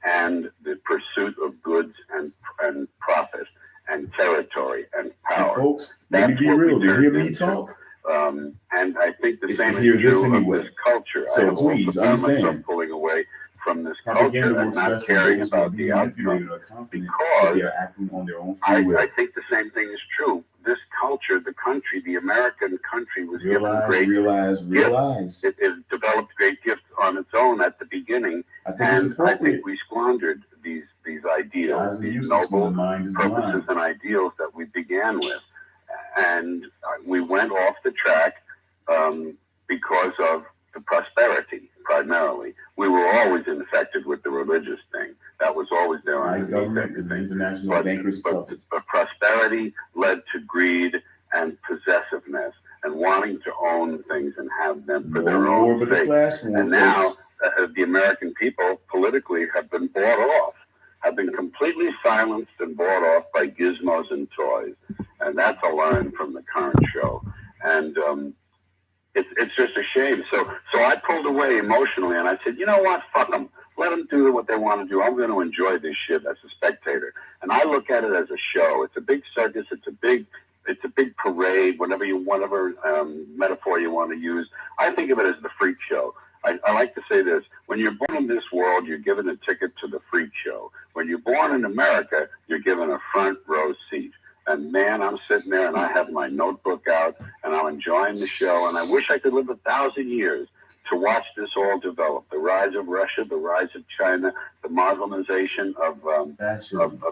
and the pursuit of goods and profit and territory and And power. folks, let me That's be what we real. To hear turned me into. talk, And I think the is to same is hear this true of anyway. this culture. I So have also please found myself understand. pulling away from this Propaganda culture and works not best for caring those who are about being the manipulated outcome, or confident that because they are acting on their own free I will. think the same thing is true. This culture, the country, the American country was given Realize, great realize, gifts. realize. It developed great gifts on its own at the beginning, I think it's and I appropriate. think we squandered these The ideals, eyes are these useless when the noble mind is purposes blind. and ideals that we began with. And we went off the track because of the prosperity, primarily. We were always infected with the religious thing. That was always there. My underneath government is an everything. international bankers club. But prosperity led to greed and possessiveness and wanting to own things and have them for their No own war but the sake. class war, And now folks. the American people politically have been bought off, have been completely silenced and bought off by gizmos and toys. And that's a line from the current show. And it's just a shame. So I pulled away emotionally and I said, you know what? Fuck them. Let them do what they want to do. I'm going to enjoy this shit as a spectator. And I look at it as a show. It's a big circus. It's a big parade, whatever metaphor you want to use. I think of it as the freak show. I like to say this. When you're born in this world, you're given a ticket to the freak show. When you're born in America, you're given a front row seat. And man, I'm sitting there and I have my notebook out and I'm enjoying the show. And I wish I could live 1,000 years to watch this all develop. The rise of Russia, the rise of China, the Muslimization of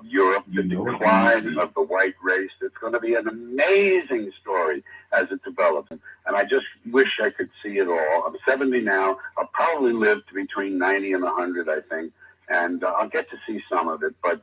Europe, the decline of the white race. It's going to be an amazing story as it develops. And I just wish I could see it all. I'm 70 now. I'll probably live to between 90 and 100, I think. And I'll get to see some of it. But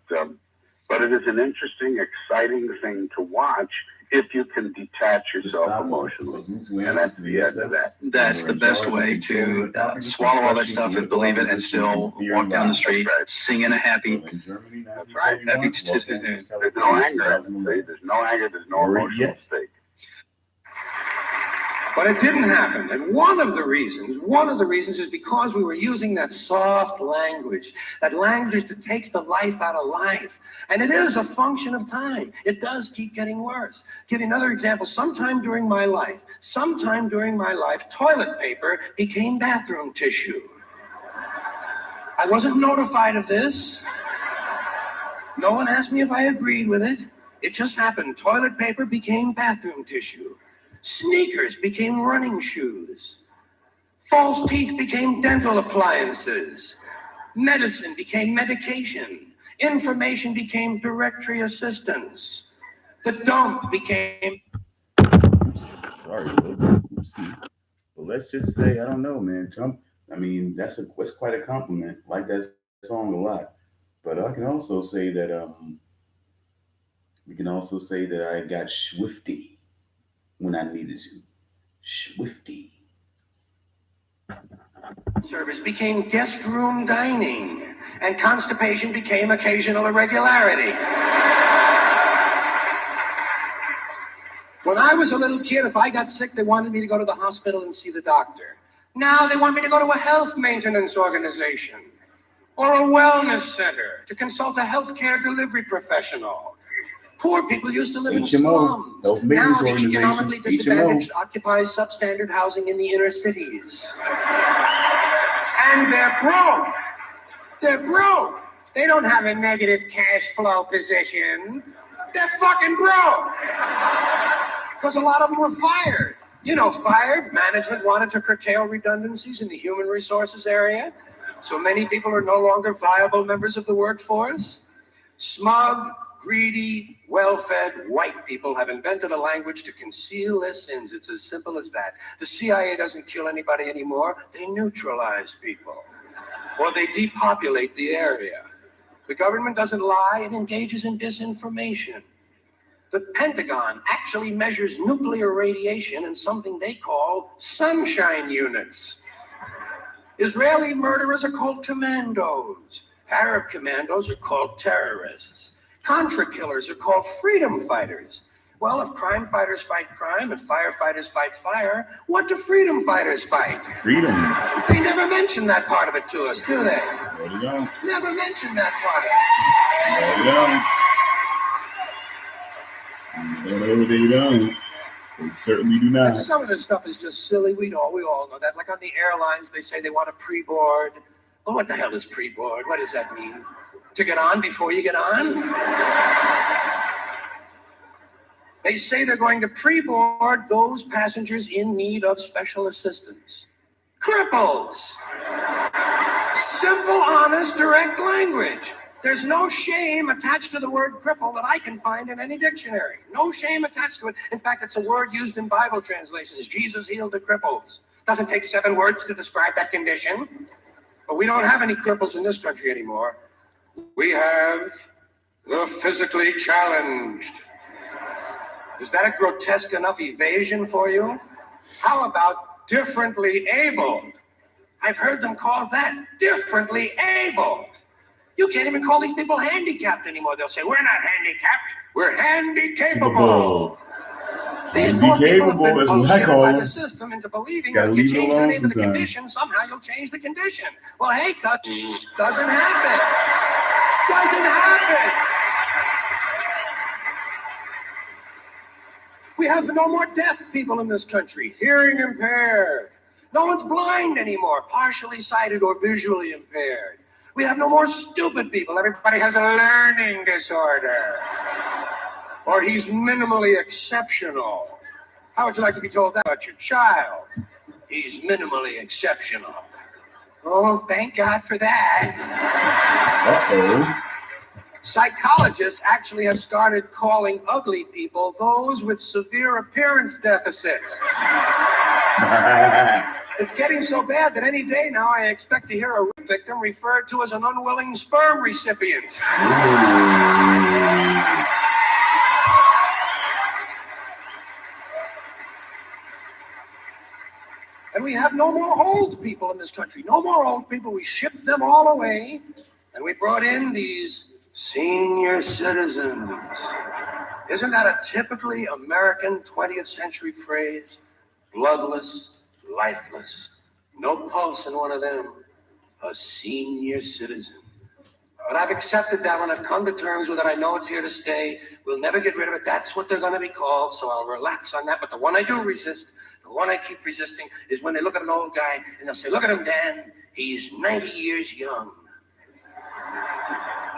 it is an interesting, exciting thing to watch if you can detach yourself emotionally. And that's the end of that. That's the best way to swallow all that stuff and believe it and still walk down the street singing a happy. That's right. Happy There's no anger. There's no anger. There's no emotional stake. But it didn't happen. And one of the reasons is because we were using that soft language, that language that takes the life out of life. And it is a function of time. It does keep getting worse. Give you another example. Sometime during my life, toilet paper became bathroom tissue. I wasn't notified of this. No one asked me if I agreed with it. It just happened. Toilet paper became bathroom tissue. Sneakers became running shoes. False teeth became dental appliances. Medicine became medication. Information became directory assistance. The dump became... Sorry, oopsie. But let's just say, I don't know, man. Trump, I mean, that's quite a compliment. I like that song a lot. But I can also say that I got swifty when I needed to. Swifty. Service became guest room dining, and constipation became occasional irregularity. When I was a little kid, if I got sick, they wanted me to go to the hospital and see the doctor. Now they want me to go to a health maintenance organization or a wellness center to consult a healthcare delivery professional. Poor people used to live in slums. Now the economically disadvantaged occupy substandard housing in the inner cities. And they're broke. They're broke. They don't have a negative cash flow position. They're fucking broke. Because a lot of them were fired. Fired. Management wanted to curtail redundancies in the human resources area. So many people are no longer viable members of the workforce. Smug, greedy, well-fed white people have invented a language to conceal their sins. It's as simple as that. The CIA doesn't kill anybody anymore. They neutralize people. Or they depopulate the area. The government doesn't lie. It engages in disinformation. The Pentagon actually measures nuclear radiation in something they call sunshine units. Israeli murderers are called commandos. Arab commandos are called terrorists. Contra killers are called freedom fighters. Well, if crime fighters fight crime and firefighters fight fire, what do freedom fighters fight? Freedom. They never mention that part of it to us, do they? There you go. Never mention that part of it. No, they don't. They certainly do not. And some of this stuff is just silly. We all know that. Like on the airlines, they say they want a pre-board. Well, what the hell is pre-board? What does that mean? To get on before you get on? They say they're going to pre-board those passengers in need of special assistance. Cripples! Simple, honest, direct language. There's no shame attached to the word cripple that I can find in any dictionary. No shame attached to it. In fact, it's a word used in Bible translations. Jesus healed the cripples. Doesn't take 7 words to describe that condition. But we don't have any cripples in this country anymore. We have the physically challenged. Is that a grotesque enough evasion for you? How about differently abled? I've heard them call that differently abled. You can't even call these people handicapped anymore. They'll say, we're not handicapped, we're handy-capable. These poor people have been bullshitted by the system into believing that if you change the name of the condition, somehow you'll change the condition. Well, hey, cut, doesn't happen. Doesn't happen. We have no more deaf people in this country, hearing impaired. No one's blind anymore, partially sighted or visually impaired. We have no more stupid people. Everybody has a learning disorder. Or he's minimally exceptional. How would you like to be told that about your child? He's minimally exceptional. Oh, thank God for that. Uh-oh. Psychologists actually have started calling ugly people those with severe appearance deficits. It's getting so bad that any day now I expect to hear a rape victim referred to as an unwilling sperm recipient. And we have no more old people in this country. No more old people. We shipped them all away. And we brought in these senior citizens. Isn't that a typically American 20th century phrase? Bloodless, lifeless, no pulse in one of them. A senior citizen. But I've accepted that one. I've come to terms with it. I know it's here to stay. We'll never get rid of it. That's what they're going to be called. So I'll relax on that. But the one I do resist, the one I keep resisting, is when they look at an old guy and they'll say, look at him, Dan. He's 90 years young.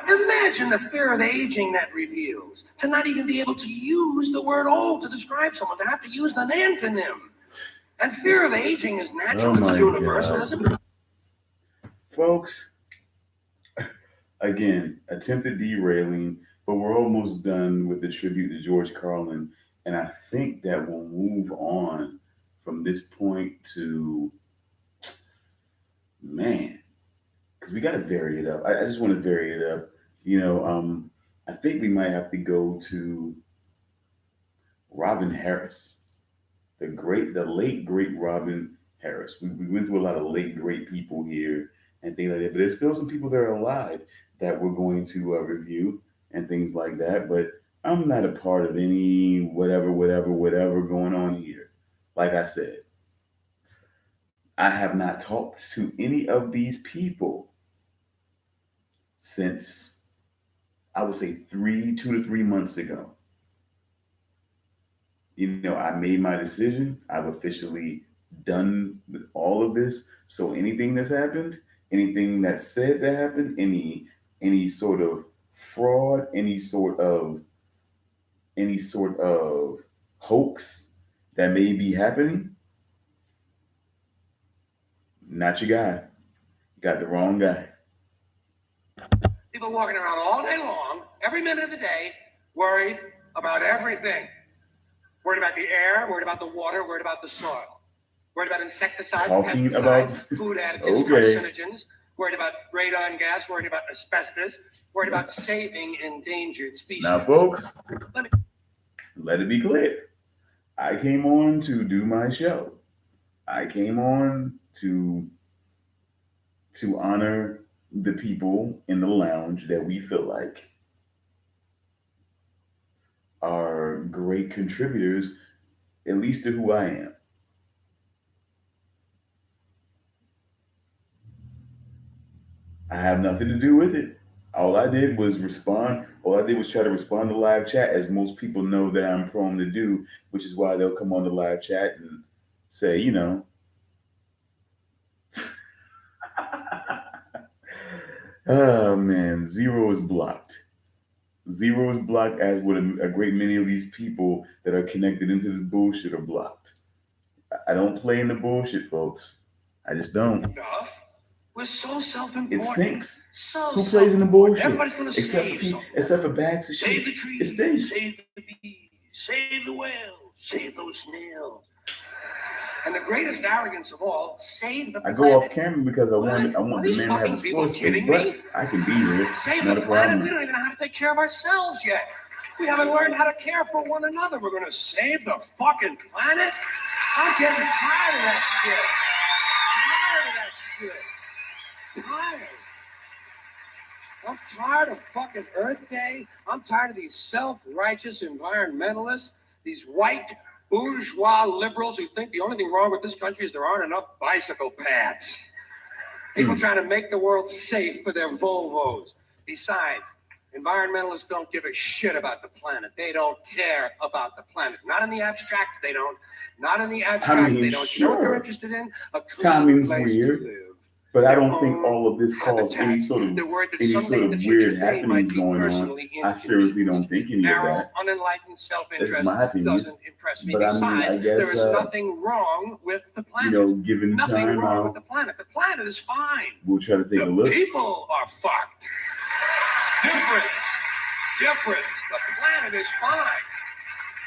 Imagine the fear of aging that reveals. To not even be able to use the word old to describe someone. To have to use an antonym. And fear of aging is natural. It's universal, isn't it? Folks, again, attempted derailing, but we're almost done with the tribute to George Carlin. And I think that we'll move on from this point to, man, because we got to vary it up. I just want to vary it up. You know, I think we might have to go to Robin Harris, the late, great Robin Harris. We went through a lot of late, great people here and things like that, but there's still some people that are alive that we're going to review and things like that. But I'm not a part of any whatever going on here. Like I said, I have not talked to any of these people since, I would say 2 to 3 months ago. You know, I made my decision. I've officially done with all of this. So anything that's happened, anything that's said that happened, any sort of fraud, any sort of hoax that may be happening, not your guy. You got the wrong guy. People walking around all day long, every minute of the day, worried about everything. Worried about the air, worried about the water, worried about the soil. Worried about insecticides, Talking pesticides, about food additives, okay. carcinogens. Worried about radon gas, worried about asbestos. Worried about saving endangered species. Now, folks, let it be clear. I came on to do my show. I came on to honor the people in the lounge that we feel like are great contributors, at least to who I am. I have nothing to do with it. All I did was respond. All I did was try to respond to live chat, as most people know that I'm prone to do, which is why they'll come on the live chat and say, you know, oh man, Zero is blocked. Zero is blocked, as would a great many of these people that are connected into this bullshit are blocked. I don't play in the bullshit, folks. I just don't. We're so self-important. It stinks. So who plays in the bullshit? Everybody's going to except for bags of shit. Save the trees. It stinks. Save the bees. Save the whales. Save those snails. And the greatest arrogance of all, save the I planet. go off camera because I want Are the these man to have fucking his people floor space, kidding but me? I can be here. Save Not the a planet. problem. We don't even know how to take care of ourselves yet. We haven't learned how to care for one another. We're going to save the fucking planet? I'm getting tired of that shit. Tired. I'm tired of fucking Earth Day. I'm tired of these self-righteous environmentalists, these white bourgeois liberals who think the only thing wrong with this country is there aren't enough bicycle paths. People trying to make the world safe for their Volvos. Besides, environmentalists don't give a shit about the planet. They don't care about the planet. Not in the abstract, they don't. Not in the abstract, they don't. You know what they're interested in? A clean Timing's place weird. to live. But I don't think all of this caused habitat. any sort of The word that someday in the future weird they happenings might be going on. personally I seriously don't think any of Narrow, that. unenlightened That's self-interest my opinion. doesn't impress me. But I Besides, mean, I there guess is nothing wrong with the planet. you know, given Nothing time, wrong with the planet. The planet is fine. we'll try to take a The look. people are fucked. Difference. The planet is fine.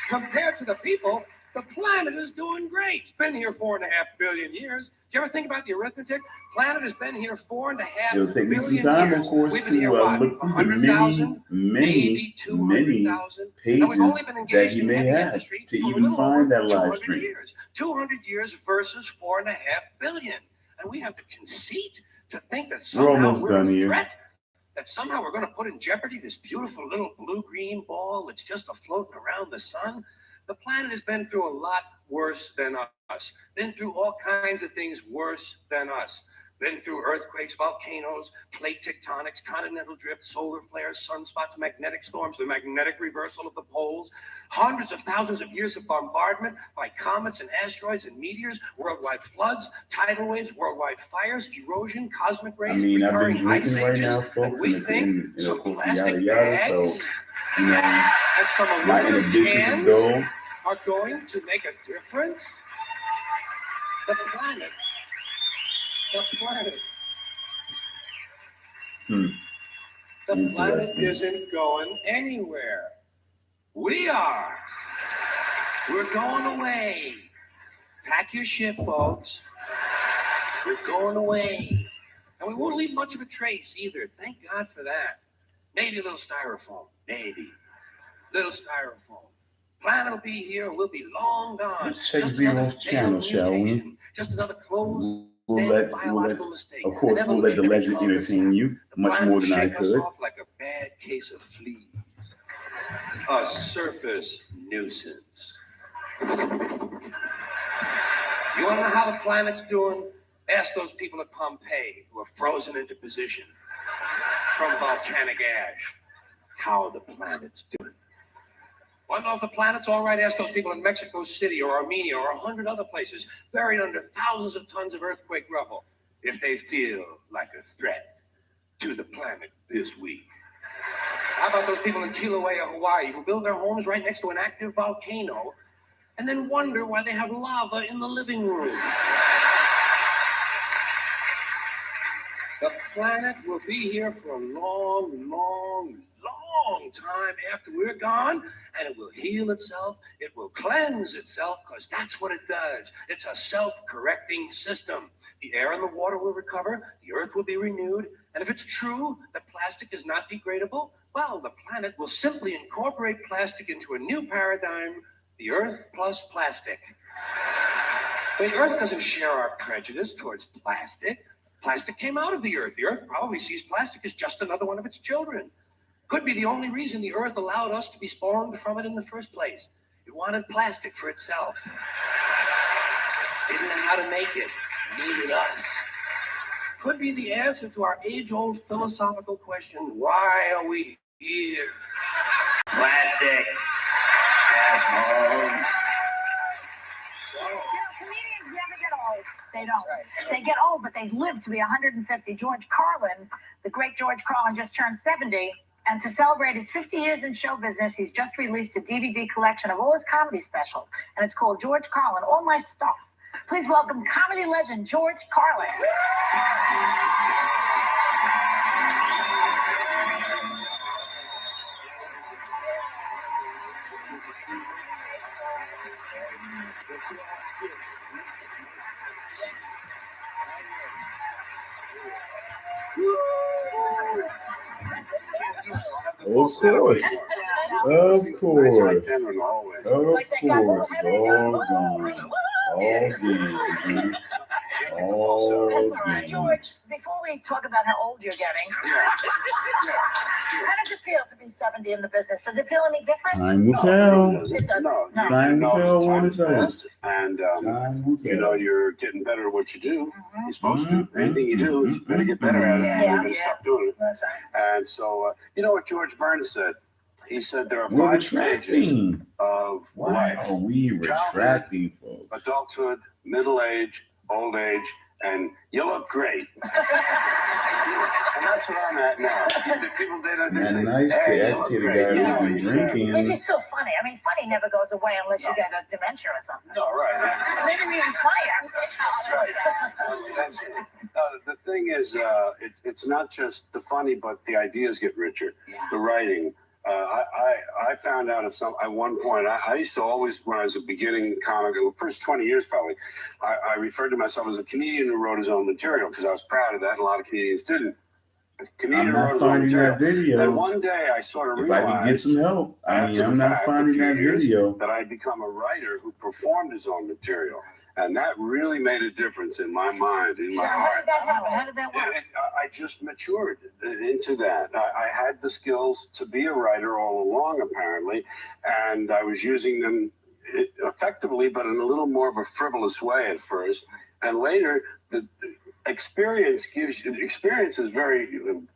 Compared to the people, the planet is doing great. It's been here 4.5 billion years. Do you ever think about the arithmetic? Planet has been here 4.5 It'll take me some billion time, years. of course, We've to been here, what, look through the 100,000, many 200,000. And pages we've only been that engaged he in may heavy have industry to for a even little find over that live 200 stream. years. 200 years versus 4.5 billion. And we have the conceit to think that somehow almost we're done a here. threat, that somehow we're going to put in jeopardy this beautiful little blue-green ball that's just afloating around the sun. The planet has been through a lot worse than us. Been through all kinds of things worse than us. Been through earthquakes, volcanoes, plate tectonics, continental drift, solar flares, sunspots, magnetic storms, the magnetic reversal of the poles, hundreds of thousands of years of bombardment by comets and asteroids and meteors, worldwide floods, tidal waves, worldwide fires, erosion, cosmic rays, I mean, I've been recurring ice drinking right ages, now, and folks, we and think of some course, plastic yada, bags so, you know, and some my aluminum inhibitions cans go. are going to make a difference? The planet. The planet Interesting. isn't going anywhere. We are. We're going away. Pack your shit, folks. We're going away. And we won't leave much of a trace either. Thank God for that. Maybe a little styrofoam. Maybe. Little styrofoam. Planet will be here and we'll be long gone. Let's check Just Zero's another channel, failed shall we? mutation. Just another closed We'll let, mistake. of course, we'll let the legend entertain you much more than I could. Off like a bad case of fleas. A surface nuisance. You want to know how the planet's doing? Ask those people at Pompeii who are frozen into position from volcanic ash how the planet's doing. Want to know if the planet's all right? Ask those people in Mexico City or Armenia or 100 other places buried under thousands of tons of earthquake rubble if they feel like a threat to the planet this week. How about those people in Kilauea, Hawaii, who build their homes right next to an active volcano and then wonder why they have lava in the living room? The planet will be here for a long, long, long time after we're gone, and it will heal itself. It will cleanse itself, because that's what it does. It's a self-correcting system. The air and the water will recover, the earth will be renewed, and if it's true that plastic is not degradable, well, the planet will simply incorporate plastic into a new paradigm, the earth plus plastic. The earth doesn't share our prejudice towards plastic. Plastic came out of the earth. The earth probably sees plastic as just another one of its children. Could be the only reason the earth allowed us to be spawned from it in the first place. It wanted plastic for itself. Didn't know how to make it. Needed us. Could be the answer to our age-old philosophical question, why are we here? Plastic. Assholes. Comedians never get old. They don't. They get old, but they live to be 150. George Carlin, the great George Carlin, just turned 70. And to celebrate his 50 years in show business, he's just released a DVD collection of all his comedy specials. And it's called George Carlin, All My Stuff. Please welcome comedy legend George Carlin. Of course. Of Right course. there in the hallway. Of Like that guy course. who had All it. gone. All games. That's All all right. games. George, before we talk about how old you're getting, how does it feel to be 70 in the business? Does it feel any different? Time will tell. It doesn't. No, No. Time will tell when it time's does. passed, and Time will you know tell. you're getting better at what you do. Mhm. You're supposed to. Anything you do, you better get better at it. Yeah, You better yeah. stop doing it. That's right. And so, you know what George Burns said? He said there are We're 5 stages retracting. of Why life: are we retracting, folks? adulthood, middle age, old age, and you look great. And that's where I'm at now. The people they don't It's say, not nice to "Hey, you act look to the great." guy You know, who's been he said- drinking. Which is so funny. I mean, funny never goes away unless you get a dementia or something. No, right. Maybe even funnier. That's right. The thing is, it's not just the funny, but the ideas get richer. The writing. I found out at one point, I used to always, when I was a beginning comic, the first 20 years probably, I referred to myself as a comedian who wrote his own material because I was proud of that, and a lot of comedians didn't. A comedian I'm who wrote not his own finding material. that video. And one day I sort of If I can get realized some help, I mean, after I'm the not fact, finding a few that years, video. that I'd become a writer who performed his own material. And that really made a difference in my mind, in my How heart. did that happen? How did that work? I just matured into that. I had the skills to be a writer all along, apparently, and I was using them effectively, but in a little more of a frivolous way at first. And later, the experience is very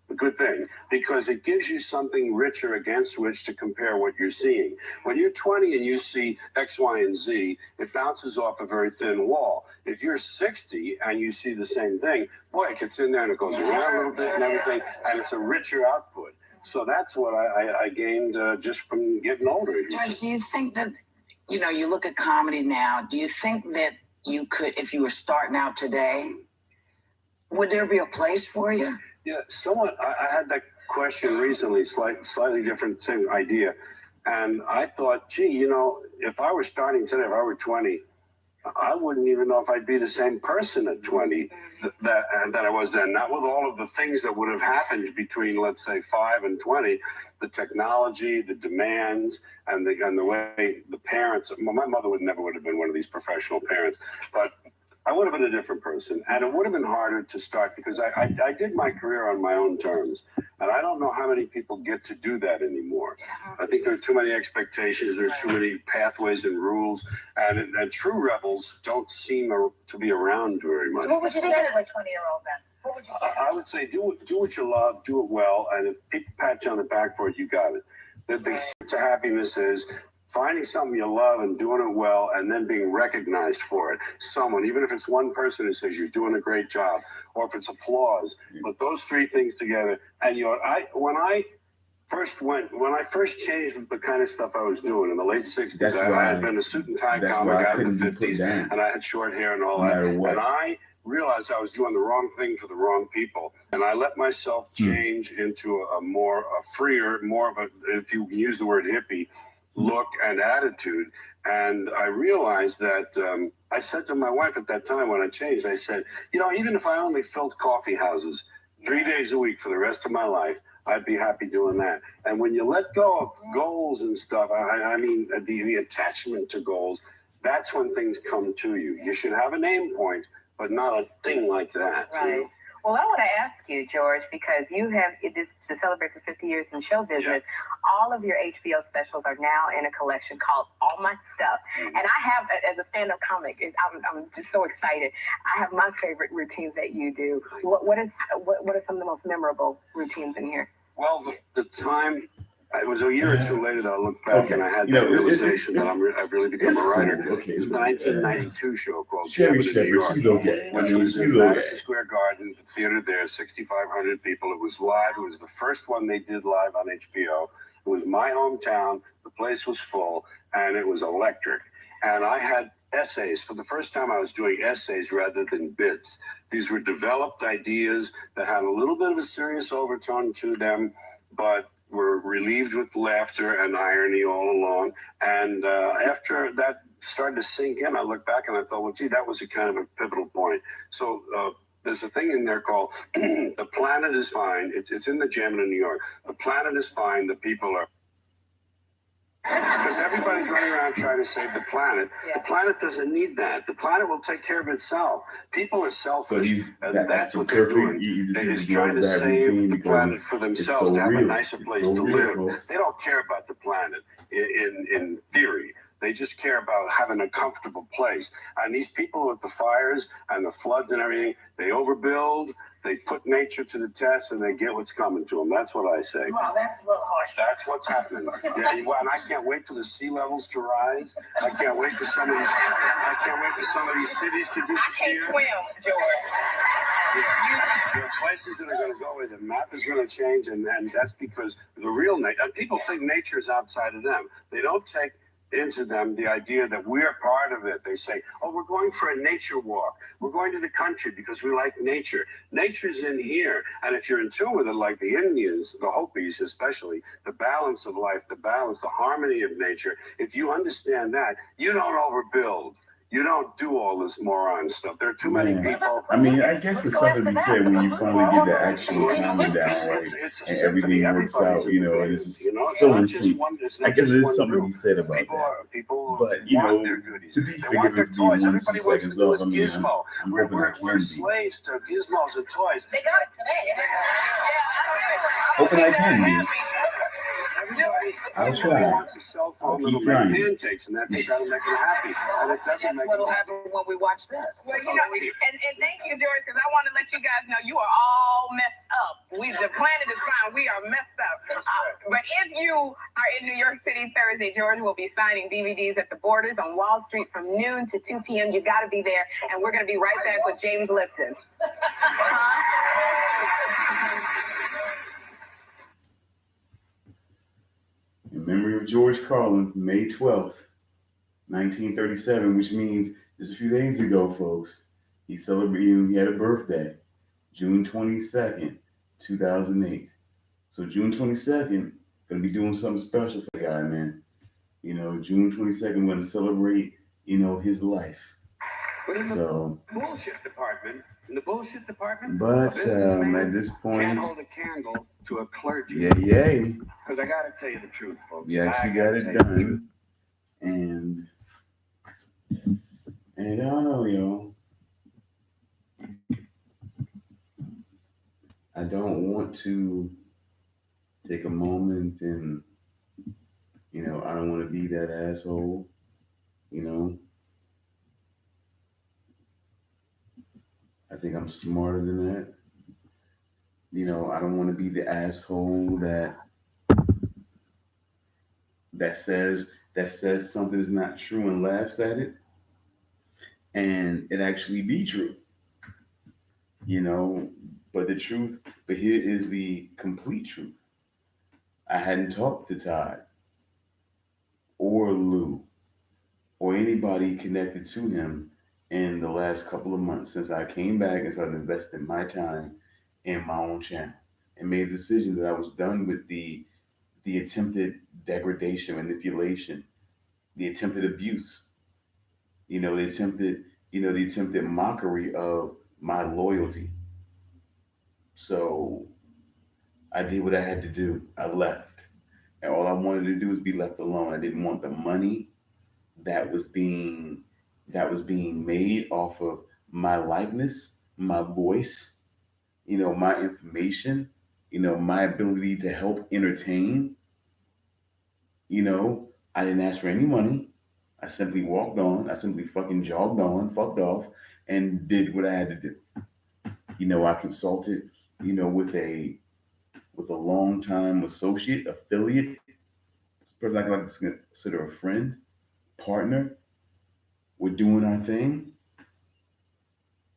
a good thing because it gives you something richer against which to compare what you're seeing. When you're 20 and you see X, Y, and Z, it bounces off a very thin wall. If you're 60 and you see the same thing, boy, it gets in there and it goes around a little bit and everything, and it's a richer output. So that's what I gained just from getting older. George, do you think that, you know, you look at comedy now, do you think that you could, if you were starting out today, would there be a place for you? Yeah, somewhat. I had that question recently, slightly different same idea. And I thought, gee, you know, if I were starting today, if I were 20, I wouldn't even know if I'd be the same person at 20 that I was then. Not with all of the things that would have happened between, let's say, 5 and 20, the technology, the demands, and the way the parents. My mother would have been one of these professional parents, but I would have been a different person, and it would have been harder to start because I did my career on my own terms, and I don't know how many people get to do that anymore. I think there are too many expectations, there are too many pathways and rules, and true rebels don't seem to be around very much. So what would you say to a 20-year-old then? What would you say? I would say do what you love, do it well, and if people pat you on the back for it, you got it. The secret to happiness is finding something you love and doing it well and then being recognized for it. Someone, even if it's one person who says you're doing a great job, or if it's applause, put those 3 things together. And when I first changed the kind of stuff I was doing in the late 60s, I had been a suit and tie comic out in the 50s, and I had short hair and all that. And I realized I was doing the wrong thing for the wrong people. And I let myself change into a freer, more of a, if you can use the word hippie, look and attitude. And I realized that I said to my wife at that time when I changed, I said, you know, even if I only filled coffee houses 3 days a week for the rest of my life, I'd be happy doing that. And when you let go of goals and stuff, I mean, the attachment to goals, that's when things come to you. You should have a name point, but not a thing like that. Right. You know? Well, I want to ask you, George, because you have this to celebrate the 50 years in show business. All of your HBO specials are now in a collection called All My Stuff. And I have, as a stand-up comic, I'm just so excited. I have my favorite routines that you do. What are some of the most memorable routines in here? Well, the time. It was a year or two later that I looked back and I had that realization that I've really become a writer. Okay. It was the 1992 show called Sherry Gavin in New York, she's okay. which was in Madison Square Garden, the theater there, 6,500 people. It was live. It was the first one they did live on HBO. It was my hometown. The place was full, and it was electric. And I had essays. For the first time, I was doing essays rather than bits. These were developed ideas that had a little bit of a serious overtone to them, but were relieved with laughter and irony all along. And after that started to sink in, I looked back and I thought, well, gee, that was a kind of a pivotal point. So There's a thing in there called the planet is fine. It's in the Gem in New York. The planet is fine. The people are. Because everybody's running around trying to save the planet. The planet doesn't need that. The planet will take care of itself. People are selfish, and that's what they're doing. They're just trying to save the planet for themselves, to have a nicer place to live. They don't care about the planet in theory. They just care about having a comfortable place. And these people with the fires and the floods and everything, they overbuild. They put nature to the test, and they get what's coming to them. That's what I say. Well, that's a little harsh. That's what's happening. Yeah, and I can't wait for the sea levels to rise. I can't wait for some of these. I can't wait for some of these cities to disappear. I can't swim, George. There are places that are going to go where the map is going to change, and that's because the real nature. People think nature is outside of them. They don't take into them the idea that we're part of it. They say, oh, we're going for a nature walk. We're going to the country because we like nature. Nature's in here. And if you're in tune with it, like the Indians, the Hopis especially, the balance of life, the balance, the harmony of nature, if you understand that, you don't overbuild. You don't do all this moron stuff. There are too many people. I mean, I guess it's something to be said when you finally get the actual timing down right and everything works out, you know, and it's just so in sync. I guess there's something to be said about that. But, you know, to be forgiven for being 1 or 2 seconds off, I mean, I'm hoping I can We're be. slaves to gizmos and toys. They got it today. Hoping I can be. I'll Everybody try. wants a cell phone I'll keep that'll make trying. pancakes, and that'll make them happy. And it doesn't That's make what'll them happen when we watch this. Well, you know, and thank you, George, because I want to let you guys know you are all messed up. The planet is fine. We are messed up. But if you are in New York City Thursday, George will be signing DVDs at the Borders on Wall Street from noon to 2 p.m. You got to be there. And we're going to be right back with James Lipton. In memory of George Carlin, May 12th, 1937, which means just a few days ago, folks, he had a birthday, June 22nd, 2008. So June 22nd, gonna be doing something special for the guy, man. You know, June 22nd, we're gonna celebrate, you know, his life. But in the So, bullshit department, but at this can't point, hold a candle to a clergy. yay. Because I got to tell you the truth, folks. You actually I got gotta it tell you the truth. done. And I don't know, y'all. I don't want to take a moment and, you know, I don't want to be that asshole, you know. I think I'm smarter than that. You know, I don't want to be the asshole that says something is not true and laughs at it, and it actually be true. You know, but here is the complete truth. I hadn't talked to Todd or Lou or anybody connected to him in the last couple of months since I came back and started investing my time in my own channel and made a decision that I was done with the attempted degradation, manipulation, the attempted abuse, you know, the attempted mockery of my loyalty. So I did what I had to do. I left. And all I wanted to do was be left alone. I didn't want the money that was being made off of my likeness, my voice, you know, my information, you know, my ability to help entertain. You know, I didn't ask for any money. I simply walked on. I simply fucking jogged on, fucked off, and did what I had to do. You know, I consulted, you know, with a longtime associate, affiliate, person I like to consider a friend, partner. We're doing our thing.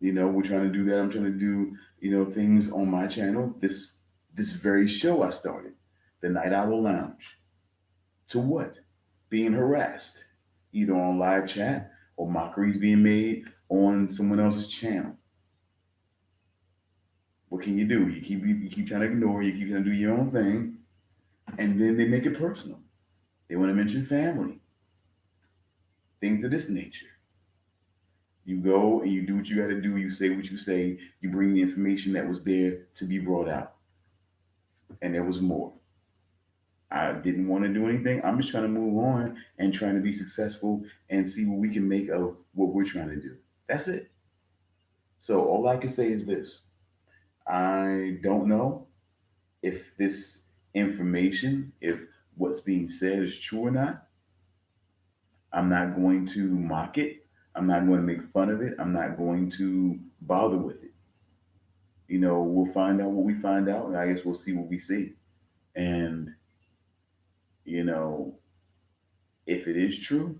You know, we're trying to do that. I'm trying to do, you know, things on my channel. This very show I started, the Night Owl Lounge. To what? Being harassed, either on live chat or mockeries being made on someone else's channel. What can you do? You keep trying to ignore, you keep trying to do your own thing, and then they make it personal. They want to mention family, things of this nature. You go and you do what you got to do. You say what you say. You bring the information that was there to be brought out. And there was more. I didn't want to do anything. I'm just trying to move on and trying to be successful and see what we can make of what we're trying to do. That's it. So all I can say is this. I don't know if this information, if what's being said is true or not. I'm not going to mock it. I'm not going to make fun of it. I'm not going to bother with it. You know, we'll find out what we find out, and I guess we'll see what we see. And, you know, if it is true,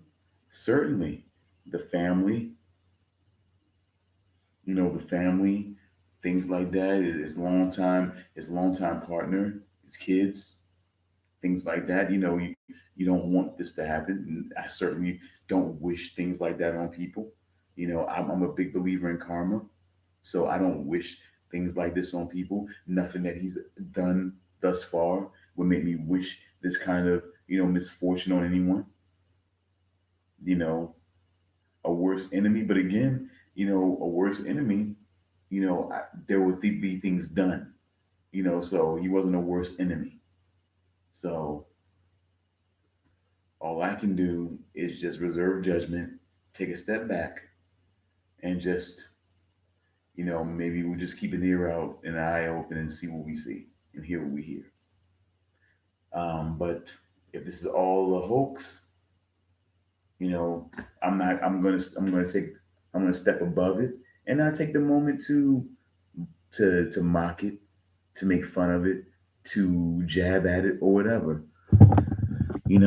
certainly the family, things like that, his longtime partner, his kids, things like that. You know, you don't want this to happen. And I certainly don't wish things like that on people. You know, I'm a big believer in karma, so I don't wish things like this on people. Nothing that he's done thus far would make me wish this kind of, misfortune on anyone. You know, a worse enemy. But again, a worse enemy, there would be things done, so he wasn't a worse enemy. So all I can do is just reserve judgment, take a step back, and just, maybe we'll just keep an ear out and an eye open and see what we see and hear what we hear. But if this is all a hoax, I'm gonna step above it and not take the moment to mock it, to make fun of it, to jab at it or whatever. We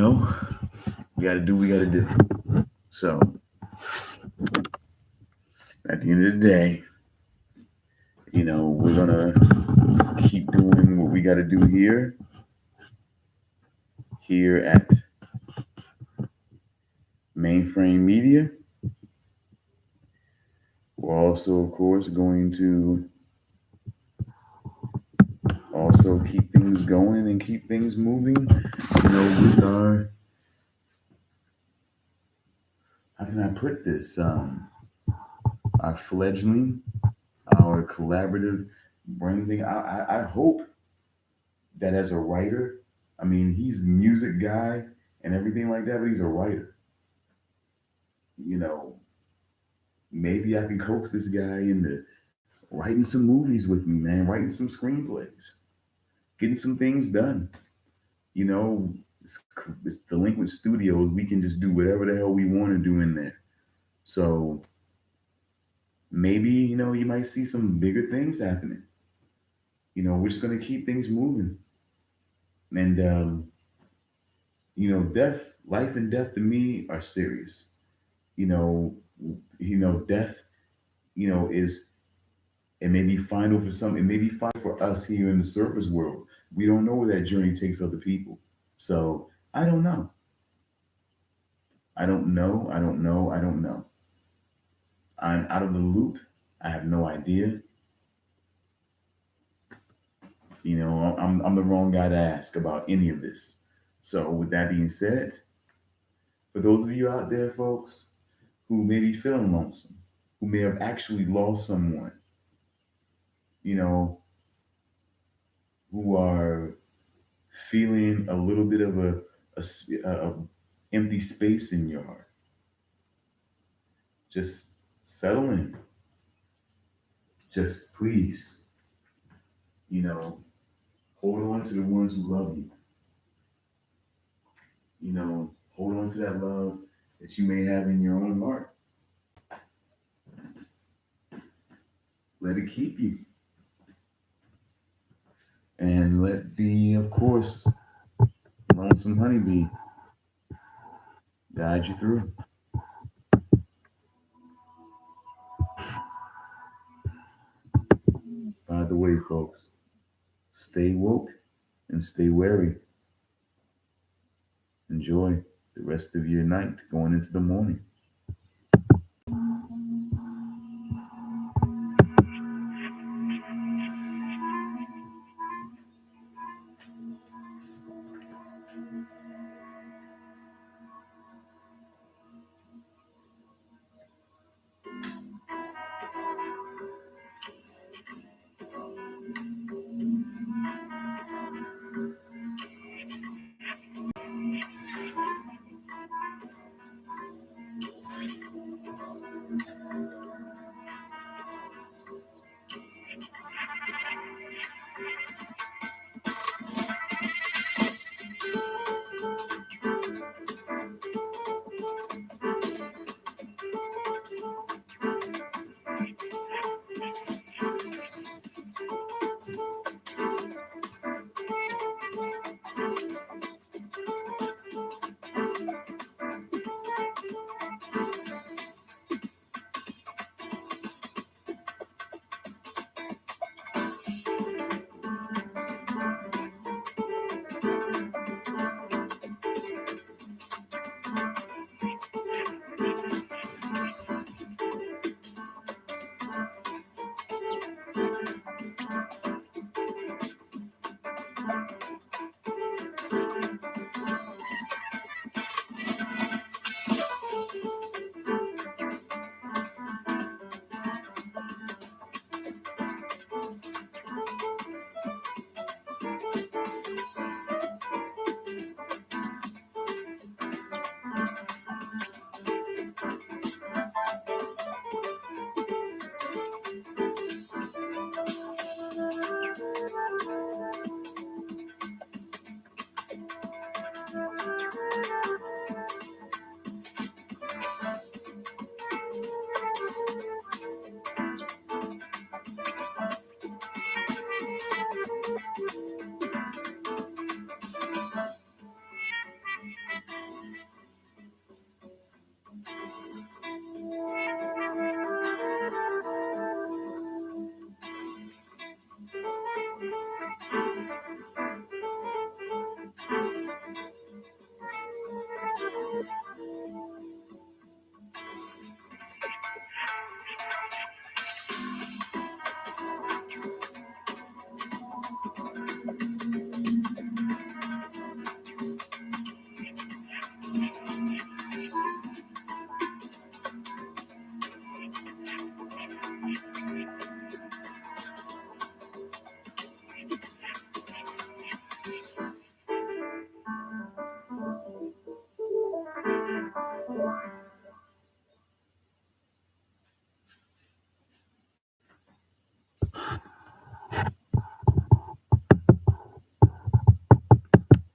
gotta do what we gotta do. So at the end of the day, we're gonna keep doing what we gotta do here at Mainframe Media. We're also, of course, going to also keep things going and keep things moving, with our, how can I put this? Our fledgling, our collaborative brain thing. I hope that as a writer, he's a music guy and everything like that, but he's a writer. Maybe I can coax this guy into writing some movies with me, man, writing some screenplays, getting some things done. It's Delinquent Studios. We can just do whatever the hell we want to do in there. So maybe, you might see some bigger things happening. We're just going to keep things moving. And, life and death to me are serious. Death, is, it may be final for some, it may be fine for us here in the surface world. We don't know where that journey takes other people. So I don't know. I'm out of the loop. I have no idea. I'm the wrong guy to ask about any of this. So with that being said, for those of you out there, folks, who may be feeling lonesome, who may have actually lost someone, who are feeling a little bit of a empty space in your heart, just settle in. Just please, hold on to the ones who love you. Hold on to that love that you may have in your own heart. Let it keep you. And let the, of course, lonesome honeybee guide you through. By the way, folks, stay woke and stay wary. Enjoy the rest of your night going into the morning.